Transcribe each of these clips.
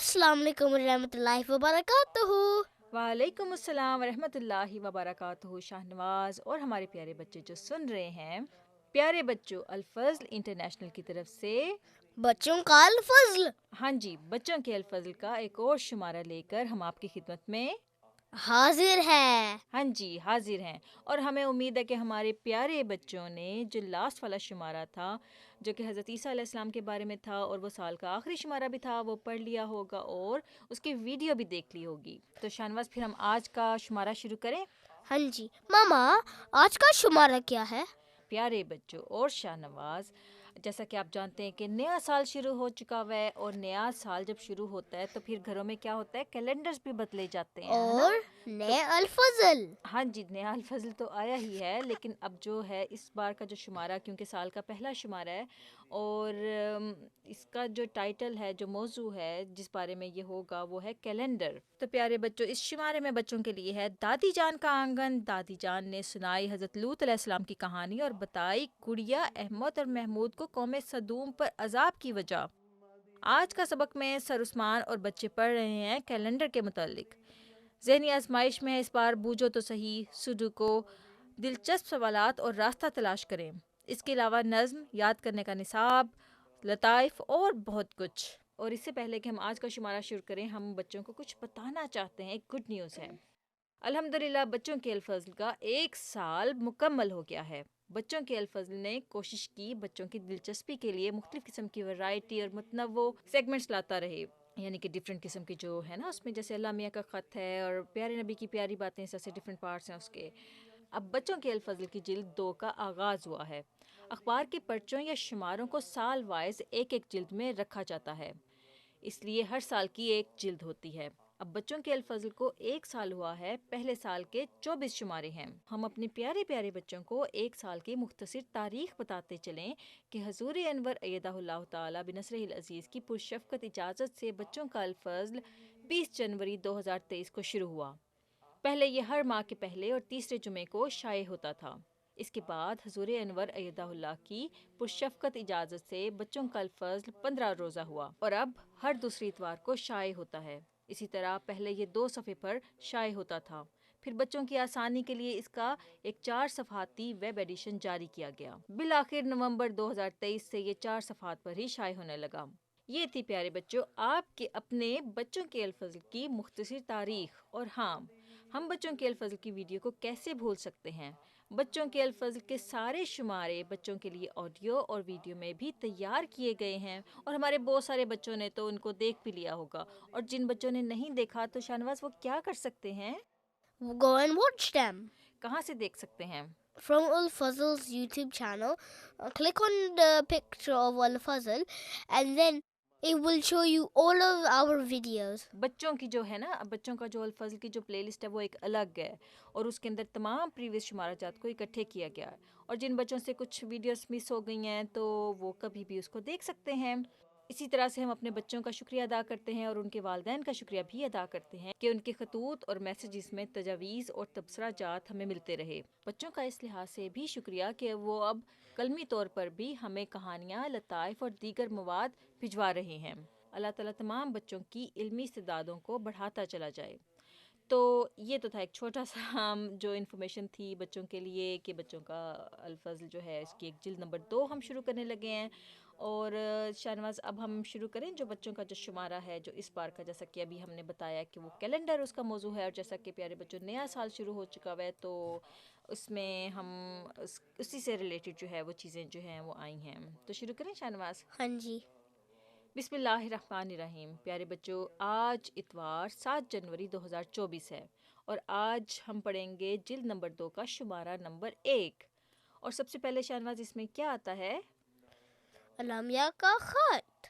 السلام علیکم ورحمۃ اللہ وبرکاتہ۔ وعلیکم السلام ورحمۃ اللہ وبرکاتہ۔ شاہ نواز اور ہمارے پیارے بچے جو سن رہے ہیں، پیارے بچوں، الفضل انٹرنیشنل کی طرف سے بچوں کا الفضل ہاں جی، بچوں کے الفضل کا ایک اور شمارہ لے کر ہم آپ کی خدمت میں حاضر ہے۔ ہاں جی حاضر ہیں، اور ہمیں امید ہے کہ ہمارے پیارے بچوں نے جو لاسٹ والا شمارہ تھا، جو کہ حضرت عیسیٰ علیہ السلام کے بارے میں تھا اور وہ سال کا آخری شمارہ بھی تھا، وہ پڑھ لیا ہوگا اور اس کی ویڈیو بھی دیکھ لی ہوگی۔ تو شاہنواز، پھر ہم آج کا شمارہ شروع کریں؟ ہاں جی ماما، آج کا شمارہ کیا ہے؟ پیارے بچوں اور شاہ نواز، جیسا کہ آپ جانتے ہیں کہ نیا سال شروع ہو چکا ہوا ہے، اور نیا سال جب شروع ہوتا ہے تو پھر گھروں میں کیا ہوتا ہے، کیلنڈرز بھی بدلے جاتے ہیں، ہے نا؟ اور نئے الفضل۔ ہاں جی، نیا الفضل تو آیا ہی ہے، لیکن اب جو ہے اس بار کا جو شمارہ، کیونکہ سال کا پہلا شمارہ ہے، اور اس کا جو ٹائٹل ہے، جو موضوع ہے جس بارے میں یہ ہوگا، وہ ہے کیلنڈر۔ تو پیارے بچوں، اس شمارے میں بچوں کے لیے ہے دادی جان کا آنگن۔ دادی جان نے سنائی حضرت لوط علیہ السلام کی کہانی اور بتائی گڑیا، احمد اور محمود کو قوم سدوم پر عذاب کی وجہ۔ آج کا سبق میں سر عثمان اور بچے پڑھ رہے ہیں کیلنڈر کے متعلق۔ ذہنی آزمائش میں اس بار بوجھو تو صحیح، سڈوکو، دلچسپ سوالات اور راستہ تلاش کریں۔ اس کے علاوہ نظم، یاد کرنے کا نصاب، لطائف اور بہت کچھ۔ اور اس سے پہلے کہ ہم آج کا شمارہ شروع کریں، ہم بچوں کو کچھ بتانا چاہتے ہیں۔ ایک گڈ نیوز ہے، الحمدللہ بچوں کے الفضل کا 1 سال مکمل ہو گیا ہے۔ بچوں کے الفضل نے کوشش کی بچوں کی دلچسپی کے لیے مختلف قسم کی ورائٹی اور متنوع سیگمنٹس لاتا رہے، یعنی کہ ڈفرینٹ قسم کی جو ہے نا، اس میں جیسے اللہ میاں کا خط ہے اور پیارے نبی کی پیاری باتیں، جیسے ڈفرینٹ پارٹس ہیں اس کے۔ اب بچوں کے الفضل کی جلد 2 کا آغاز ہوا ہے۔ اخبار کے پرچوں یا شماروں کو سال وائز ایک ایک جلد میں رکھا جاتا ہے، اس لیے ہر سال کی ایک جلد ہوتی ہے۔ اب بچوں کے الفضل کو 1 سال ہوا ہے، پہلے سال کے 24 شمارے ہیں۔ ہم اپنے پیارے پیارے بچوں کو 1 سال کی مختصر تاریخ بتاتے چلیں کہ حضور انور ایدہ اللہ تعالی بنصرہ العزیز کی پرشفقت اجازت سے بچوں کا الفضل 20 جنوری 2023 کو شروع ہوا۔ پہلے یہ ہر ماہ کے پہلے اور تیسرے جمعے کو شائع ہوتا تھا۔ اس کے بعد حضور انور ایدہ اللہ کی پرشفقت اجازت سے بچوں کا الفضل 15 روزہ ہوا، اور اب ہر دوسری اتوار کو شائع ہوتا ہے۔ اسی طرح پہلے یہ 2 صفحے پر شائع ہوتا تھا، پھر بچوں کی آسانی کے لیے اس کا ایک 4 صفحاتی ویب ایڈیشن جاری کیا گیا۔ بالآخر نومبر 2023 سے یہ 4 صفحات پر ہی شائع ہونے لگا۔ یہ تھی پیارے بچوں آپ کے اپنے بچوں کے الفضل کی مختصر تاریخ۔ اور ہاں، ہم بچوں کے الفضل کی ویڈیو کو کیسے بھول سکتے ہیں؟ بچوں کے الفضل کے سارے شمارے بچوں کے لیے آڈیو اور ویڈیو میں بھی تیار کیے گئے ہیں، اور ہمارے بہت سارے بچوں نے تو ان کو دیکھ بھی لیا ہوگا، اور جن بچوں نے نہیں دیکھا تو شاہنواز وہ کیا کر سکتے ہیں؟ Go and watch them کہاں سے دیکھ سکتے ہیں؟ from Al-Fazl's YouTube channel. Click on the picture of Al-Fazl and then it will show you all of our videos. بچوں کی جو ہے نا، بچوں کا جو الفضل کی جو پلے لسٹ ہے وہ ایک الگ ہے، اور اس کے اندر تمام پریویس شمارہ جات کو اکٹھے کیا گیا ہے، اور جن بچوں سے کچھ ویڈیوز مس ہو گئی ہیں تو وہ کبھی بھی اس کو دیکھ سکتے ہیں۔ اسی طرح سے ہم اپنے بچوں کا شکریہ ادا کرتے ہیں، اور ان کے والدین کا شکریہ بھی ادا کرتے ہیں کہ ان کے خطوط اور میسیجز میں تجاویز اور تبصرہ جات ہمیں ملتے رہے۔ بچوں کا اس لحاظ سے بھی شکریہ کہ وہ اب قلمی طور پر بھی ہمیں کہانیاں، لطائف اور دیگر مواد بھجوا رہے ہیں۔ اللہ تعالیٰ تمام بچوں کی علمی استعدادوں کو بڑھاتا چلا جائے۔ تو یہ تو تھا ایک چھوٹا سا جو انفارمیشن تھی بچوں کے لیے، کہ بچوں کا الفضل جو ہے اس کی ایک جلد نمبر 2 ہم شروع کرنے لگے ہیں۔ اور شاہنواز، اب ہم شروع کریں جو بچوں کا جو شمارہ ہے جو اس بار کا، جیسا کہ ابھی ہم نے بتایا کہ وہ کیلنڈر اس کا موضوع ہے، اور جیسا کہ پیارے بچوں نیا سال شروع ہو چکا ہوا ہے تو اس میں ہم اسی سے ریلیٹڈ جو ہے وہ چیزیں جو ہیں وہ آئی ہیں۔ تو شروع کریں شاہنواز؟ ہاں جی۔ بسم اللہ الرحمن الرحیم۔ پیارے بچوں، آج اتوار 7 جنوری 2024 ہے، اور آج ہم پڑھیں گے جلد نمبر 2 کا شمارہ نمبر 1۔ اور سب سے پہلے شاہنواز اس میں کیا آتا ہے؟ اللہ میاں کا خط۔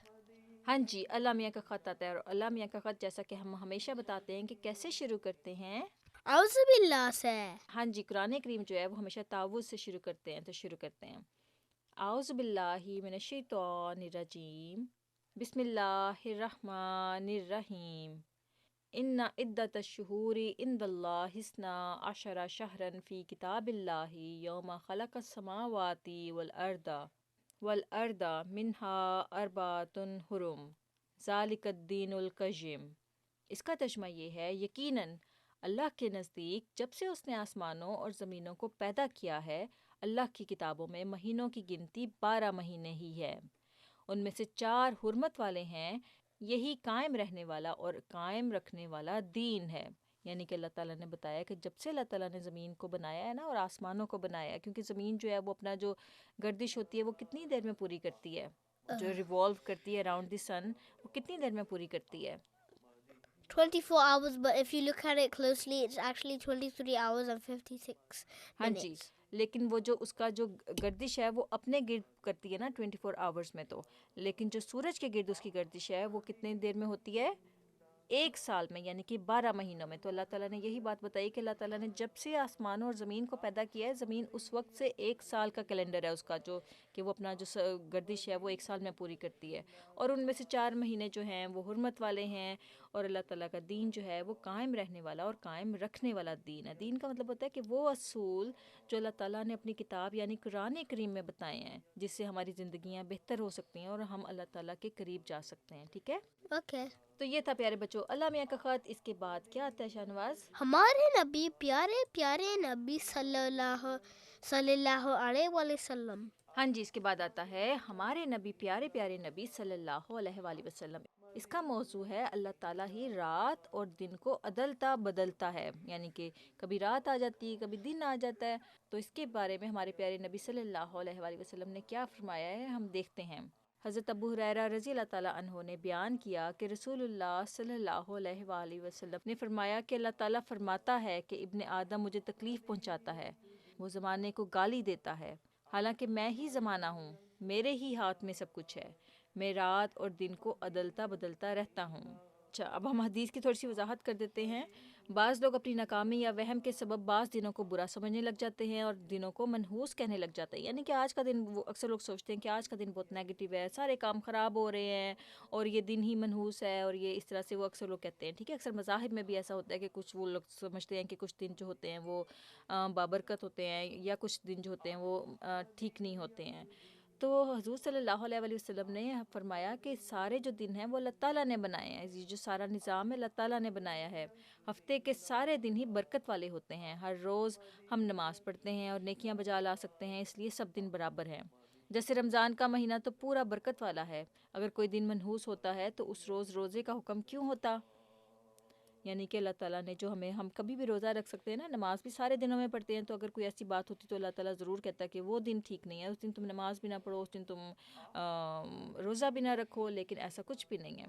ہاں جی، اللہ میاں کا خط آتا ہے، اور اللہ میاں کا خط جیسا کہ ہم ہمیشہ بتاتے ہیں کہ کیسے شروع کرتے ہیں۔ اعوذ باللہ سے۔ ہاں جی، قرآن کریم جو ہے وہ ہمیشہ تعوذ سے شروع کرتے ہیں، تو شروع کرتے ہیں اعوذ باللہ من الشیطان الرجیم، بسم اللہ الرحمن الرحیم، ان عدۃ الشہور عند اللہ اثنا عشر شہرا فی کتاب اللہ یوم خلق السماوات والارض منہا اربعۃ حرم ذالک الدین القیم۔ اس کا ترجمہ یہ ہے یقیناً اللہ کے نزدیک جب سے اس نے آسمانوں اور زمینوں کو پیدا کیا ہے اللہ کی کتابوں میں مہینوں کی گنتی 12 مہینے ہی ہے، ان میں سے 4 حرمت والے ہیں، یہی قائم رہنے والا اور قائم رکھنے والا دین ہے۔ یعنی کہ اللہ تعالیٰ نے بتایا کہ جب سے اللہ تعالیٰ نے زمین کو بنایا ہے نا اور آسمانوں کو بنایا ہے، کیونکہ زمین جو ہے وہ اپنا جو گردش ہوتی ہے وہ کتنی دیر میں پوری کرتی ہے، جو ریوالو کرتی ہے اراؤنڈ دی سن، وہ کتنی دیر میں پوری کرتی ہے؟ 24 hours, but if you look at it closely, it's actually 23 hours and 56 ہاں جی، minutes. لیکن وہ جو اس کا جو گردش ہے وہ اپنے گرد کرتی ہے نا 24 آورس میں، تو لیکن جو سورج کے گرد اس کی گردش ہے وہ کتنے دیر میں ہوتی ہے؟ 1 سال میں، یعنی کہ 12 مہینوں میں۔ تو اللہ تعالیٰ نے یہی بات بتائی کہ اللہ تعالیٰ نے جب سے آسمانوں اور زمین کو پیدا کیا ہے، زمین اس وقت سے 1 سال کا کیلنڈر ہے اس کا، جو کہ وہ اپنا جو گردش ہے وہ 1 سال میں پوری کرتی ہے، اور ان میں سے 4 مہینے جو ہیں وہ حرمت والے ہیں، اور اللہ تعالیٰ کا دین جو ہے وہ قائم رہنے والا اور قائم رکھنے والا دین ہے۔ دین کا مطلب ہوتا ہے کہ وہ اصول جو اللہ تعالیٰ نے اپنی کتاب یعنی قرآن کریم میں بتائے ہیں، جس سے ہماری زندگیاں بہتر ہو سکتی ہیں اور ہم اللہ تعالیٰ کے قریب جا سکتے ہیں، ٹھیک ہے؟ Okay. تو یہ تھا پیارے بچوں اللہ میاں کا خط۔ اس کے بعد کیا آتا ہے شاہنواز؟ ہمارے نبی پیارے پیارے نبی صلی اللہ علیہ وسلم۔ ہاں جی، اس کے بعد آتا ہے ہمارے نبی پیارے پیارے نبی صلی اللہ علیہ وآلہ وسلم۔ اس کا موضوع ہے اللہ تعالیٰ ہی رات اور دن کو عدلتا بدلتا ہے، یعنی کہ کبھی رات آ جاتی ہے کبھی دن آ جاتا ہے۔ تو اس کے بارے میں ہمارے پیارے نبی صلی اللہ علیہ وآلہ وسلم نے کیا فرمایا ہے ہم دیکھتے ہیں۔ حضرت ابو ہریرہ رضی اللہ تعالیٰ عنہ نے بیان کیا کہ رسول اللہ صلی اللہ علیہ وآلہ وسلم نے فرمایا کہ اللہ تعالیٰ فرماتا ہے کہ ابن آدم مجھے تکلیف پہنچاتا ہے، وہ زمانے کو گالی دیتا ہے، حالانکہ میں ہی زمانہ ہوں، میرے ہی ہاتھ میں سب کچھ ہے، میں رات اور دن کو عدلتا بدلتا رہتا ہوں۔ اچھا، اب ہم حدیث کی تھوڑی سی وضاحت کر دیتے ہیں۔ بعض لوگ اپنی ناکامی یا وہم کے سبب بعض دنوں کو برا سمجھنے لگ جاتے ہیں اور دنوں کو منحوس کہنے لگ جاتے ہیں، یعنی کہ آج کا دن، وہ اکثر لوگ سوچتے ہیں کہ آج کا دن بہت نیگیٹو ہے، سارے کام خراب ہو رہے ہیں اور یہ دن ہی منحوس ہے، اور یہ اس طرح سے وہ اکثر لوگ کہتے ہیں، ٹھیک ہے؟ اکثر مذاہب میں بھی ایسا ہوتا ہے کہ کچھ وہ لوگ سمجھتے ہیں کہ کچھ دن جو ہوتے ہیں وہ بابرکت ہوتے ہیں، یا کچھ دن جو ہوتے ہیں وہ ٹھیک نہیں ہوتے ہیں۔ تو حضور صلی اللہ علیہ وآلہ وسلم نے فرمایا کہ سارے جو دن ہیں وہ اللہ تعالیٰ نے بنائے ہیں، یہ جو سارا نظام ہے اللہ تعالیٰ نے بنایا ہے۔ ہفتے کے سارے دن ہی برکت والے ہوتے ہیں، ہر روز ہم نماز پڑھتے ہیں اور نیکیاں بجا لا سکتے ہیں، اس لیے سب دن برابر ہیں۔ جیسے رمضان کا مہینہ تو پورا برکت والا ہے، اگر کوئی دن منحوس ہوتا ہے تو اس روز روزے کا حکم کیوں ہوتا؟ یعنی کہ اللہ تعالیٰ نے جو ہم کبھی بھی روزہ رکھ سکتے ہیں نا، نماز بھی سارے دنوں میں پڑھتے ہیں، تو اگر کوئی ایسی بات ہوتی تو اللہ تعالیٰ ضرور کہتا ہے کہ وہ دن ٹھیک نہیں ہے، اس دن تم نماز بھی نہ پڑھو، اس دن تم روزہ بھی نہ رکھو، لیکن ایسا کچھ بھی نہیں ہے۔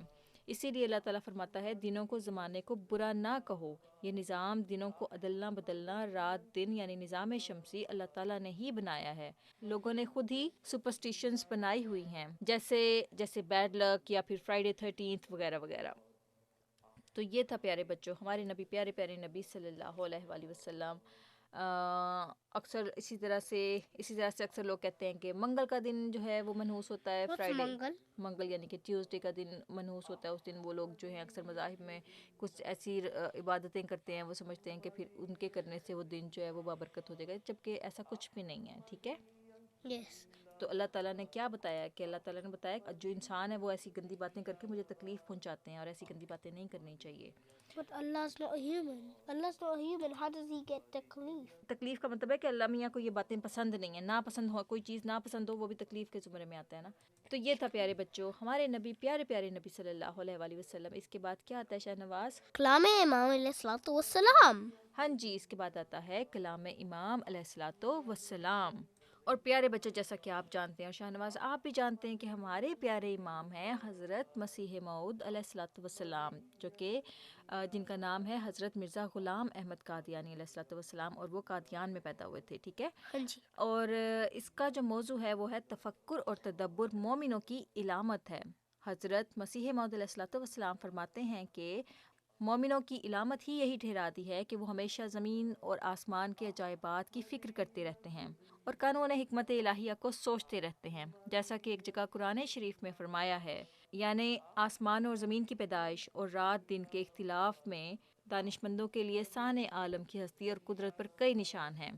اسی لیے اللہ تعالیٰ فرماتا ہے دنوں کو زمانے کو برا نہ کہو، یہ نظام دنوں کو عدلنا بدلنا رات دن یعنی نظام شمسی اللہ تعالیٰ نے ہی بنایا ہے، لوگوں نے خود ہی سپرسٹیشنز بنائی ہوئی ہیں، جیسے بیڈ لک یا پھر فرائیڈے 13 وغیرہ وغیرہ۔ تو یہ تھا پیارے بچوں ہمارے نبی پیارے پیارے نبی صلی اللہ علیہ وآلہ وسلم۔ اکثر اسی طرح سے اکثر لوگ کہتے ہیں کہ منگل کا دن جو ہے وہ منحوس ہوتا ہے، What's فرائیڈے، منگل؟ منگل یعنی کہ ٹیوزڈے کا دن منحوس ہوتا ہے، اس دن وہ لوگ جو ہیں اکثر مذاہب میں کچھ ایسی عبادتیں کرتے ہیں، وہ سمجھتے ہیں کہ پھر ان کے کرنے سے وہ دن جو ہے وہ بابرکت ہو جائے گا، جبکہ ایسا کچھ بھی نہیں ہے، ٹھیک ہے؟ Yes. تو اللہ تعالیٰ نے کیا بتایا کہ اللہ تعالیٰ نے بتایا کہ جو انسان ہے وہ ایسی گندی باتیں کر کے مجھے تکلیف پہنچاتے ہیں، اور ایسی گندی باتیں نہیں کرنی چاہیے۔ But Allah's not a human. Allah's not a human. How does he get taklif? تکلیف کا مطلب ہے کہ اللہ میاں کو یہ باتیں پسند نہیں ہیں، ناپسند ہو، کوئی چیز ناپسند ہو وہ بھی تکلیف کے زمرے میں آتا ہے نا۔ تو یہ تھا پیارے بچوں ہمارے نبی پیارے پیارے نبی صلی اللہ علیہ وآلہ وسلم۔ اس کے بعد کیا آتا ہے شاہنواز؟ کلام امام علیہ الصلوۃ والسلام۔ ہاں جی، اس کے بعد آتا ہے کلام امام علیہ الصلوۃ والسلام۔ اور پیارے بچے جیسا کہ آپ جانتے ہیں اور شاہنواز آپ بھی جانتے ہیں کہ ہمارے پیارے امام ہیں حضرت مسیح موعود علیہ الصلوۃ والسلام، جو کہ جن کا نام ہے حضرت مرزا غلام احمد قادیانی علیہ الصلوۃ والسلام، اور وہ قادیان میں پیدا ہوئے تھے، ٹھیک ہے؟ ہاں جی۔ اور اس کا جو موضوع ہے وہ ہے تفکر اور تدبر مومنوں کی علامت ہے۔ حضرت مسیح موعود علیہ الصلوۃ والسلام فرماتے ہیں کہ مومنوں کی علامت ہی یہی ٹھہراتی ہے کہ وہ ہمیشہ زمین اور آسمان کے عجائبات کی فکر کرتے رہتے ہیں اور قانون حکمت الہیہ کو سوچتے رہتے ہیں، جیسا کہ ایک جگہ قرآن شریف میں فرمایا ہے، یعنی آسمان اور زمین کی پیدائش اور رات دن کے اختلاف میں دانشمندوں کے لیے سان عالم کی ہستی اور قدرت پر کئی نشان ہیں۔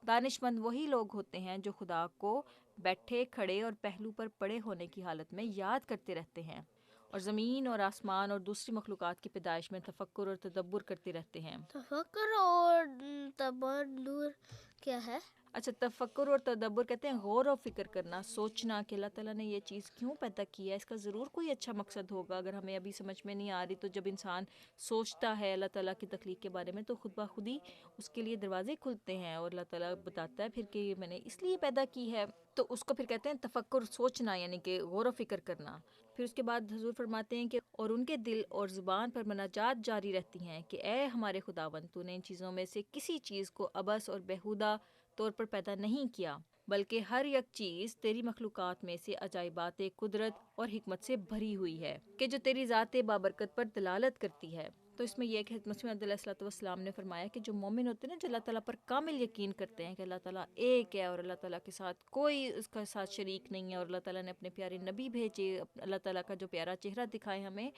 دانشمند وہی لوگ ہوتے ہیں جو خدا کو بیٹھے کھڑے اور پہلو پر پڑے ہونے کی حالت میں یاد کرتے رہتے ہیں، اور زمین اور آسمان اور دوسری مخلوقات کی پیدائش میں تفکر اور تدبر کرتے رہتے ہیں. تفکر اور تبادر کیا ہے؟ اچھا، تفکر اور تدبر کہتے ہیں غور و فکر کرنا، سوچنا کہ اللہ تعالیٰ نے یہ چیز کیوں پیدا کی ہے، اس کا ضرور کوئی اچھا مقصد ہوگا. اگر ہمیں ابھی سمجھ میں نہیں آ رہی تو جب انسان سوچتا ہے اللہ تعالیٰ کی تخلیق کے بارے میں تو خود بخود ہی اس کے لیے دروازے کھلتے ہیں اور اللہ تعالیٰ بتاتا ہے پھر کہ یہ میں نے اس لیے پیدا کی ہے. تو اس کو پھر کہتے ہیں تفکر، سوچنا، یعنی کہ غور و فکر کرنا. پھر اس کے بعد حضور فرماتے ہیں کہ اور ان کے دل اور زبان پر مناجات جاری رہتی ہیں کہ اے ہمارے خداوند، تو نے ان چیزوں میں سے کسی چیز کو عبث اور بیہودہ طور پر پیدا نہیں کیا، بلکہ ہر یک چیز تیری مخلوقات میں سے عجائبات قدرت اور حکمت سے بھری ہوئی ہے کہ جو تیری ذات بابرکت پر دلالت کرتی ہے. تو اس میں یہ کہ حضرت مسیح علیہ الصلوۃ والسلام نے فرمایا کہ جو مومن ہوتے ہیں نا، جو اللہ تعالیٰ پر کامل یقین کرتے ہیں کہ اللہ تعالیٰ ایک ہے اور اللہ تعالیٰ کے ساتھ کوئی اس کا ساتھ شریک نہیں ہے، اور اللہ تعالیٰ نے اپنے پیارے نبی بھیجے، اللہ تعالیٰ کا جو پیارا چہرہ دکھائے ہمیں،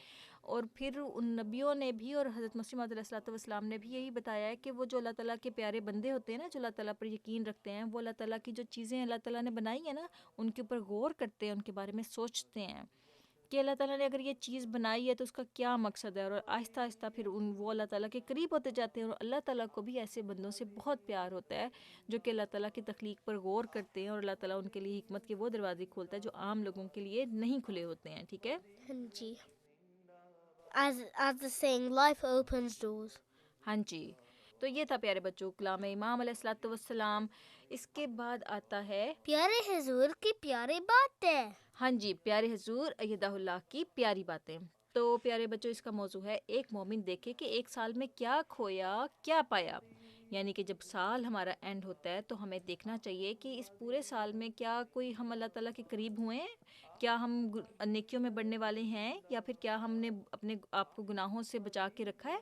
اور پھر ان نبیوں نے بھی اور حضرت مسیح علیہ الصلوۃ والسلام نے بھی یہی بتایا ہے کہ وہ جو اللہ تعالیٰ کے پیارے بندے ہوتے ہیں نا، جو اللہ تعالیٰ پر یقین رکھتے ہیں، وہ اللہ تعالیٰ کی جو چیزیں اللہ تعالیٰ نے بنائی ہیں نا، ان کے اوپر غور کرتے ہیں، ان کے بارے میں سوچتے ہیں کہ اللہ تعالیٰ نے اگر یہ چیز بنائی ہے تو اس کا کیا مقصد ہے، اور آہستہ آہستہ پھر وہ اللہ تعالیٰ کے قریب ہوتے جاتے ہیں. اور اللہ تعالیٰ کو بھی ایسے بندوں سے بہت پیار ہوتا ہے جو کہ اللہ تعالیٰ کی تخلیق پر غور کرتے ہیں، اور اللہ تعالیٰ ان کے لیے حکمت کے وہ دروازے کھولتا ہے جو عام لوگوں کے لیے نہیں کھلے ہوتے ہیں. ٹھیک ہے جی. As the saying, life opens doors. ہاں جی. تو یہ تھا پیارے بچوں کلام امام علیہ الصلوۃ والسلام. اس کے بعد آتا ہے پیارے حضور کی پیاری باتیں. ہاں جی، پیارے حضور ایدہ اللہ کی پیاری باتیں. تو پیارے بچوں اس کا موضوع ہے ایک مومن دیکھے کہ ایک سال میں کیا کھویا کیا پایا. یعنی کہ جب سال ہمارا اینڈ ہوتا ہے تو ہمیں دیکھنا چاہیے کہ اس پورے سال میں کیا کوئی ہم اللہ تعالیٰ کے قریب ہوئے ہیں، کیا ہم نیکیوں میں بڑھنے والے ہیں، یا پھر کیا ہم نے اپنے آپ کو گناہوں سے بچا کے رکھا ہے.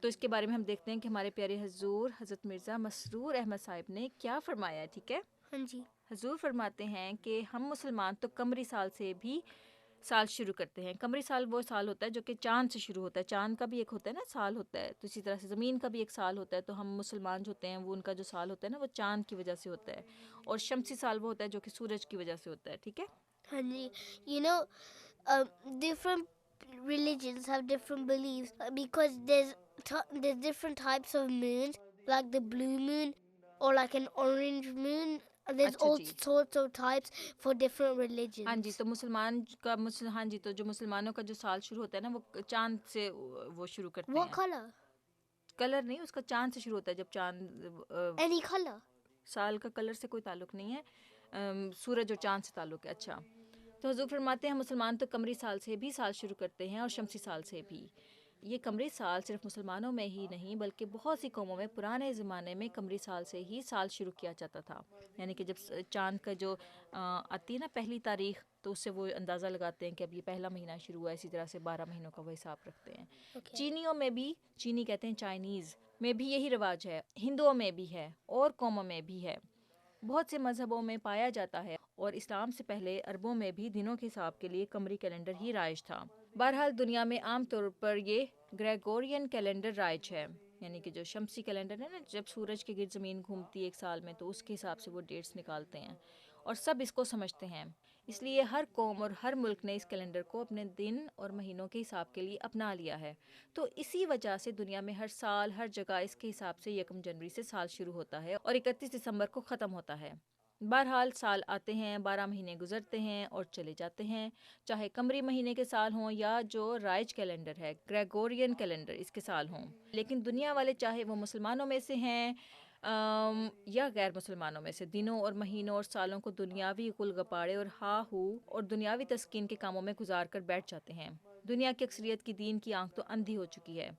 تو اس کے بارے میں ہم دیکھتے ہیں کہ ہمارے پیارے حضور حضرت مرزا مسرور احمد صاحب نے کیا فرمایا ہے. ٹھیک ہے، ہاں جی. حضور فرماتے ہیں کہ ہم مسلمان تو قمری سال سے بھی سال شروع کرتے ہیں. قمری سال وہ سال ہوتا ہے جو کہ چاند سے شروع ہوتا ہے. چاند کا بھی ایک ہوتا ہے نا سال ہوتا ہے، تو اسی طرح سے زمین کا بھی ایک سال ہوتا ہے. تو ہم مسلمان جو ہوتے ہیں وہ ان کا جو سال ہوتا ہے نا وہ چاند کی وجہ سے ہوتا ہے، اور شمسی سال وہ ہوتا ہے جو کہ سورج کی وجہ سے ہوتا ہے. ٹھیک ہے. ہاں جی. You know, different religions have different beliefs because there's different types of moons, like the blue moon or like an orange moon. There's اچھا all G. sorts of types for different religions. ہاں جی. تو ہاں جی، تو جو مسلمانوں کا جو سال شروع ہوتا ہے نا وہ چاند سے وہ شروع کرتے What ہیں. color? کلر نہیں، اس کا چاند سے شروع ہوتا ہے. جب چاند Any color? سال کا کلر سے کوئی تعلق نہیں ہے، سورج اور چاند سے تعلق ہے. اچھا. تو حضور فرماتے ہیں مسلمان تو قمری سال سے بھی سال شروع کرتے ہیں اور شمسی سال سے بھی. یہ قمری سال صرف مسلمانوں میں ہی نہیں بلکہ بہت سی قوموں میں پرانے زمانے میں قمری سال سے ہی سال شروع کیا جاتا تھا. یعنی کہ جب چاند کا جو آتی ہے نا پہلی تاریخ، تو اس سے وہ اندازہ لگاتے ہیں کہ اب یہ پہلا مہینہ شروع ہوا. اسی طرح سے 12 مہینوں کا وہ حساب رکھتے ہیں. Okay. چینیوں میں بھی، چینی کہتے ہیں چائنیز میں بھی یہی رواج ہے، ہندوؤں میں بھی ہے اور قوموں میں بھی ہے. بہت سے مذہبوں میں پایا جاتا ہے، اور اسلام سے پہلے عربوں میں بھی دنوں کے حساب کے لیے قمری کیلنڈر ہی رائج تھا. بہرحال دنیا میں عام طور پر یہ گریگورین کیلنڈر رائج ہے، یعنی کہ جو شمسی کیلنڈر ہے نا، جب سورج کے گرد زمین گھومتی ہے ایک سال میں تو اس کے حساب سے وہ ڈیٹس نکالتے ہیں، اور سب اس کو سمجھتے ہیں. اس لیے ہر قوم اور ہر ملک نے اس کیلنڈر کو اپنے دن اور مہینوں کے حساب کے لیے اپنا لیا ہے. تو اسی وجہ سے دنیا میں ہر سال ہر جگہ اس کے حساب سے 1 جنوری سے سال شروع ہوتا ہے اور 31 دسمبر کو ختم ہوتا ہے. بہرحال سال آتے ہیں، 12 مہینے گزرتے ہیں اور چلے جاتے ہیں، چاہے قمری مہینے کے سال ہوں یا جو رائج کیلنڈر ہے گریگورین کیلنڈر اس کے سال ہوں. لیکن دنیا والے چاہے وہ مسلمانوں میں سے ہیں یا غیر مسلمانوں میں سے، دنوں اور مہینوں اور سالوں کو دنیاوی غل گپاڑے اور ہا ہو اور دنیاوی تسکین کے کاموں میں گزار کر بیٹھ جاتے ہیں. دنیا کی اکثریت کی دین کی آنکھ تو اندھی ہو چکی ہے،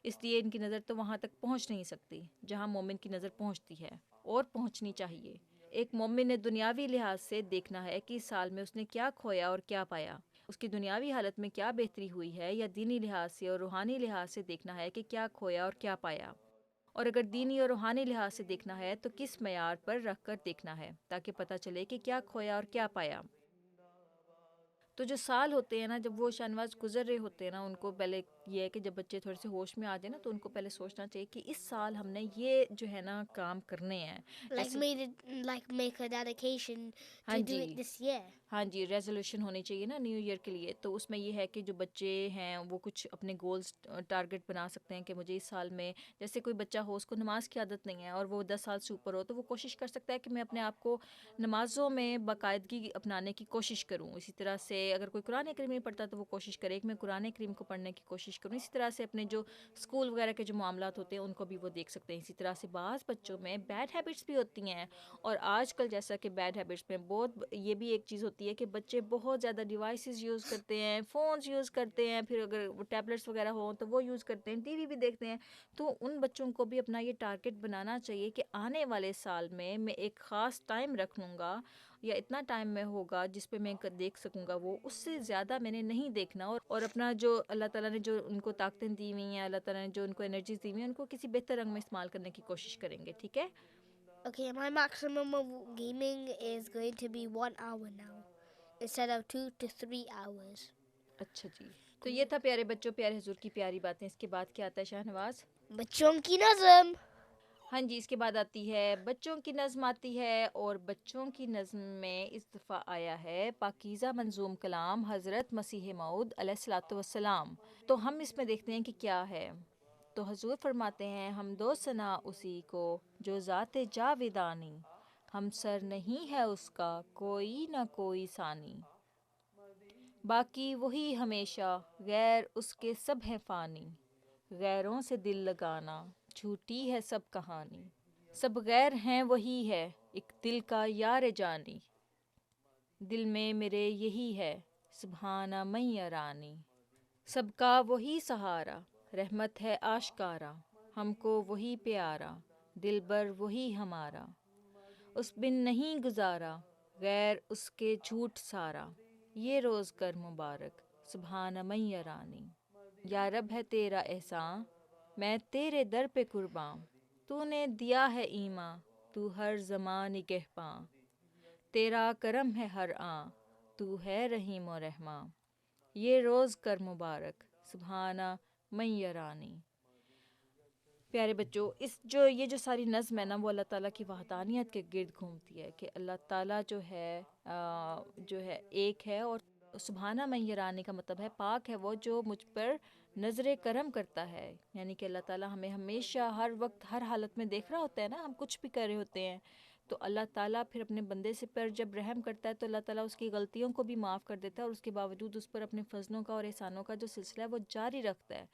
اس لیے ان کی نظر تو وہاں تک پہنچ نہیں سکتی جہاں مومن کی نظر پہنچتی ہے، اور پہنچنی چاہیے. ایک مومن نے دنیاوی لحاظ سے دیکھنا ہے کہ اس سال میں اس نے کیا کھویا اور کیا پایا، اس کی دنیاوی حالت میں کیا بہتری ہوئی ہے، یا دینی لحاظ سے اور روحانی لحاظ سے دیکھنا ہے کہ کیا کھویا اور کیا پایا. اور اگر دینی اور روحانی لحاظ سے دیکھنا ہے تو کس معیار پر رکھ کر دیکھنا ہے تاکہ پتہ چلے کہ کیا کھویا اور کیا پایا. تو جو سال ہوتے ہیں نا، جب وہ شاہنواز گزر رہے ہوتے ہیں نا، ان کو پہلے یہ ہے کہ جب بچے تھوڑے سے ہوش میں آ جائیں نا، تو ان کو پہلے سوچنا چاہیے کہ اس سال ہم نے یہ جو ہے نا کام کرنے ہیں. Like make a dedication ہاں to do G, it this year. ہاں جی، ریزولوشن ہونی چاہیے نا نیو ایئر کے لیے. تو اس میں یہ ہے کہ جو بچے ہیں وہ کچھ اپنے گولز ٹارگٹ بنا سکتے ہیں کہ مجھے اس سال میں، جیسے کوئی بچہ ہو اس کو نماز کی عادت نہیں ہے اور وہ 10 سال سے اوپر ہو، تو وہ کوشش کر سکتا ہے کہ میں اپنے آپ کو نمازوں میں باقاعدگی اپنانے کی کوشش کروں. اسی طرح سے اگر کوئی قرآن کریم نہیں پڑھتا تو وہ کوشش کرے کہ میں قرآن کریم کو پڑھنے کی کوشش کروں. اسی طرح سے اپنے جو اسکول وغیرہ کے جو معاملات ہوتے ہیں ان کو بھی وہ دیکھ سکتے ہیں. اسی طرح سے بعض بچوں میں بیڈ ہیبٹس بھی ہوتی ہیں، اور آج کل جیسا کہ بیڈ ہیبٹس میں بہت یہ بھی ایک چیز ہوتی ہے کہ بچے بہت زیادہ ڈیوائسز یوز کرتے ہیں، فونز یوز کرتے ہیں، پھر اگر ٹیبلیٹس وغیرہ ہوں تو وہ یوز کرتے ہیں، ٹی وی بھی دیکھتے ہیں. تو ان بچوں کو بھی اپنا یہ ٹارگٹ بنانا چاہیے کہ آنے والے سال میں ایک خاص ٹائم رکھ لوں گا، یا اتنا ٹائم میں ہوگا جس پہ میں دیکھ سکوں گا، وہ اس سے زیادہ میں نے نہیں دیکھنا. اور اپنا جو اللہ تعالیٰ نے جو ان کو طاقتیں دی ہوئی ہیں، اللہ تعالیٰ نے جو ان کو انرجیز دی ہوئی ہیں، ان کو کسی بہتر رنگ میں استعمال کرنے کی کوشش کریں گے. ٹھیک ہے. Okay, my maximum of gaming is going to be 1 hour now instead of 2 to 3 hours. اچھا جی، تو یہ تھا پیارے بچوں، پیارے حضور کی پیاری باتیں. اس کے بعد کیا آتا ہے شاہ نواز؟ بچوں کی نظم. ہاں جی، اس کے بعد آتی ہے بچوں کی نظم آتی ہے، اور بچوں کی نظم میں اس دفعہ آیا ہے پاکیزہ منظوم کلام حضرت مسیح موعود علیہ الصلوۃ والسلام. تو ہم اس میں دیکھتے ہیں کہ کیا ہے. تو حضور فرماتے ہیں، ہم دو ثنا اسی کو جو ذات جاویدانی، ہم سر نہیں ہے اس کا کوئی نہ کوئی ثانی، باقی وہی ہمیشہ غیر اس کے سب ہیں فانی، غیروں سے دل لگانا جھوٹی ہے سب کہانی، سب غیر ہیں وہی ہے ایک دل کا یار جانی، دل میں میرے یہی ہے سبحانہ من یرانی، سب کا وہی سہارا رحمت ہے آشکارا، ہم کو وہی پیارا دل بر وہی ہمارا، اس بن نہیں گزارا غیر اس کے جھوٹ سارا، یہ روز کر مبارک سبحانہ من یرانی، یا رب ہے تیرا احسان میں تیرے در پہ قرباں، تو نے دیا ہے ایمان تو ہر زمان نگہباں، تیرا کرم ہے ہر آن تو ہے رحیم و رحماں، یہ روز کر مبارک سبحانہ من یرانی. پیارے بچوں، یہ جو ساری نظم ہے نا، وہ اللہ تعالیٰ کی وحدانیت کے گرد گھومتی ہے کہ اللہ تعالیٰ جو ہے ایک ہے، اور سبحانہ من یرانی کا مطلب ہے پاک ہے وہ جو مجھ پر نظر کرم کرتا ہے. یعنی کہ اللہ تعالیٰ ہمیں ہمیشہ ہر وقت ہر حالت میں دیکھ رہا ہوتا ہے نا، ہم کچھ بھی کر رہے ہوتے ہیں. تو اللہ تعالیٰ پھر اپنے بندے سے پر جب رحم کرتا ہے تو اللہ تعالیٰ اس کی غلطیوں کو بھی معاف کر دیتا ہے، اور اس کے باوجود اس پر اپنے فضلوں کا اور احسانوں کا جو سلسلہ ہے وہ جاری رکھتا ہے.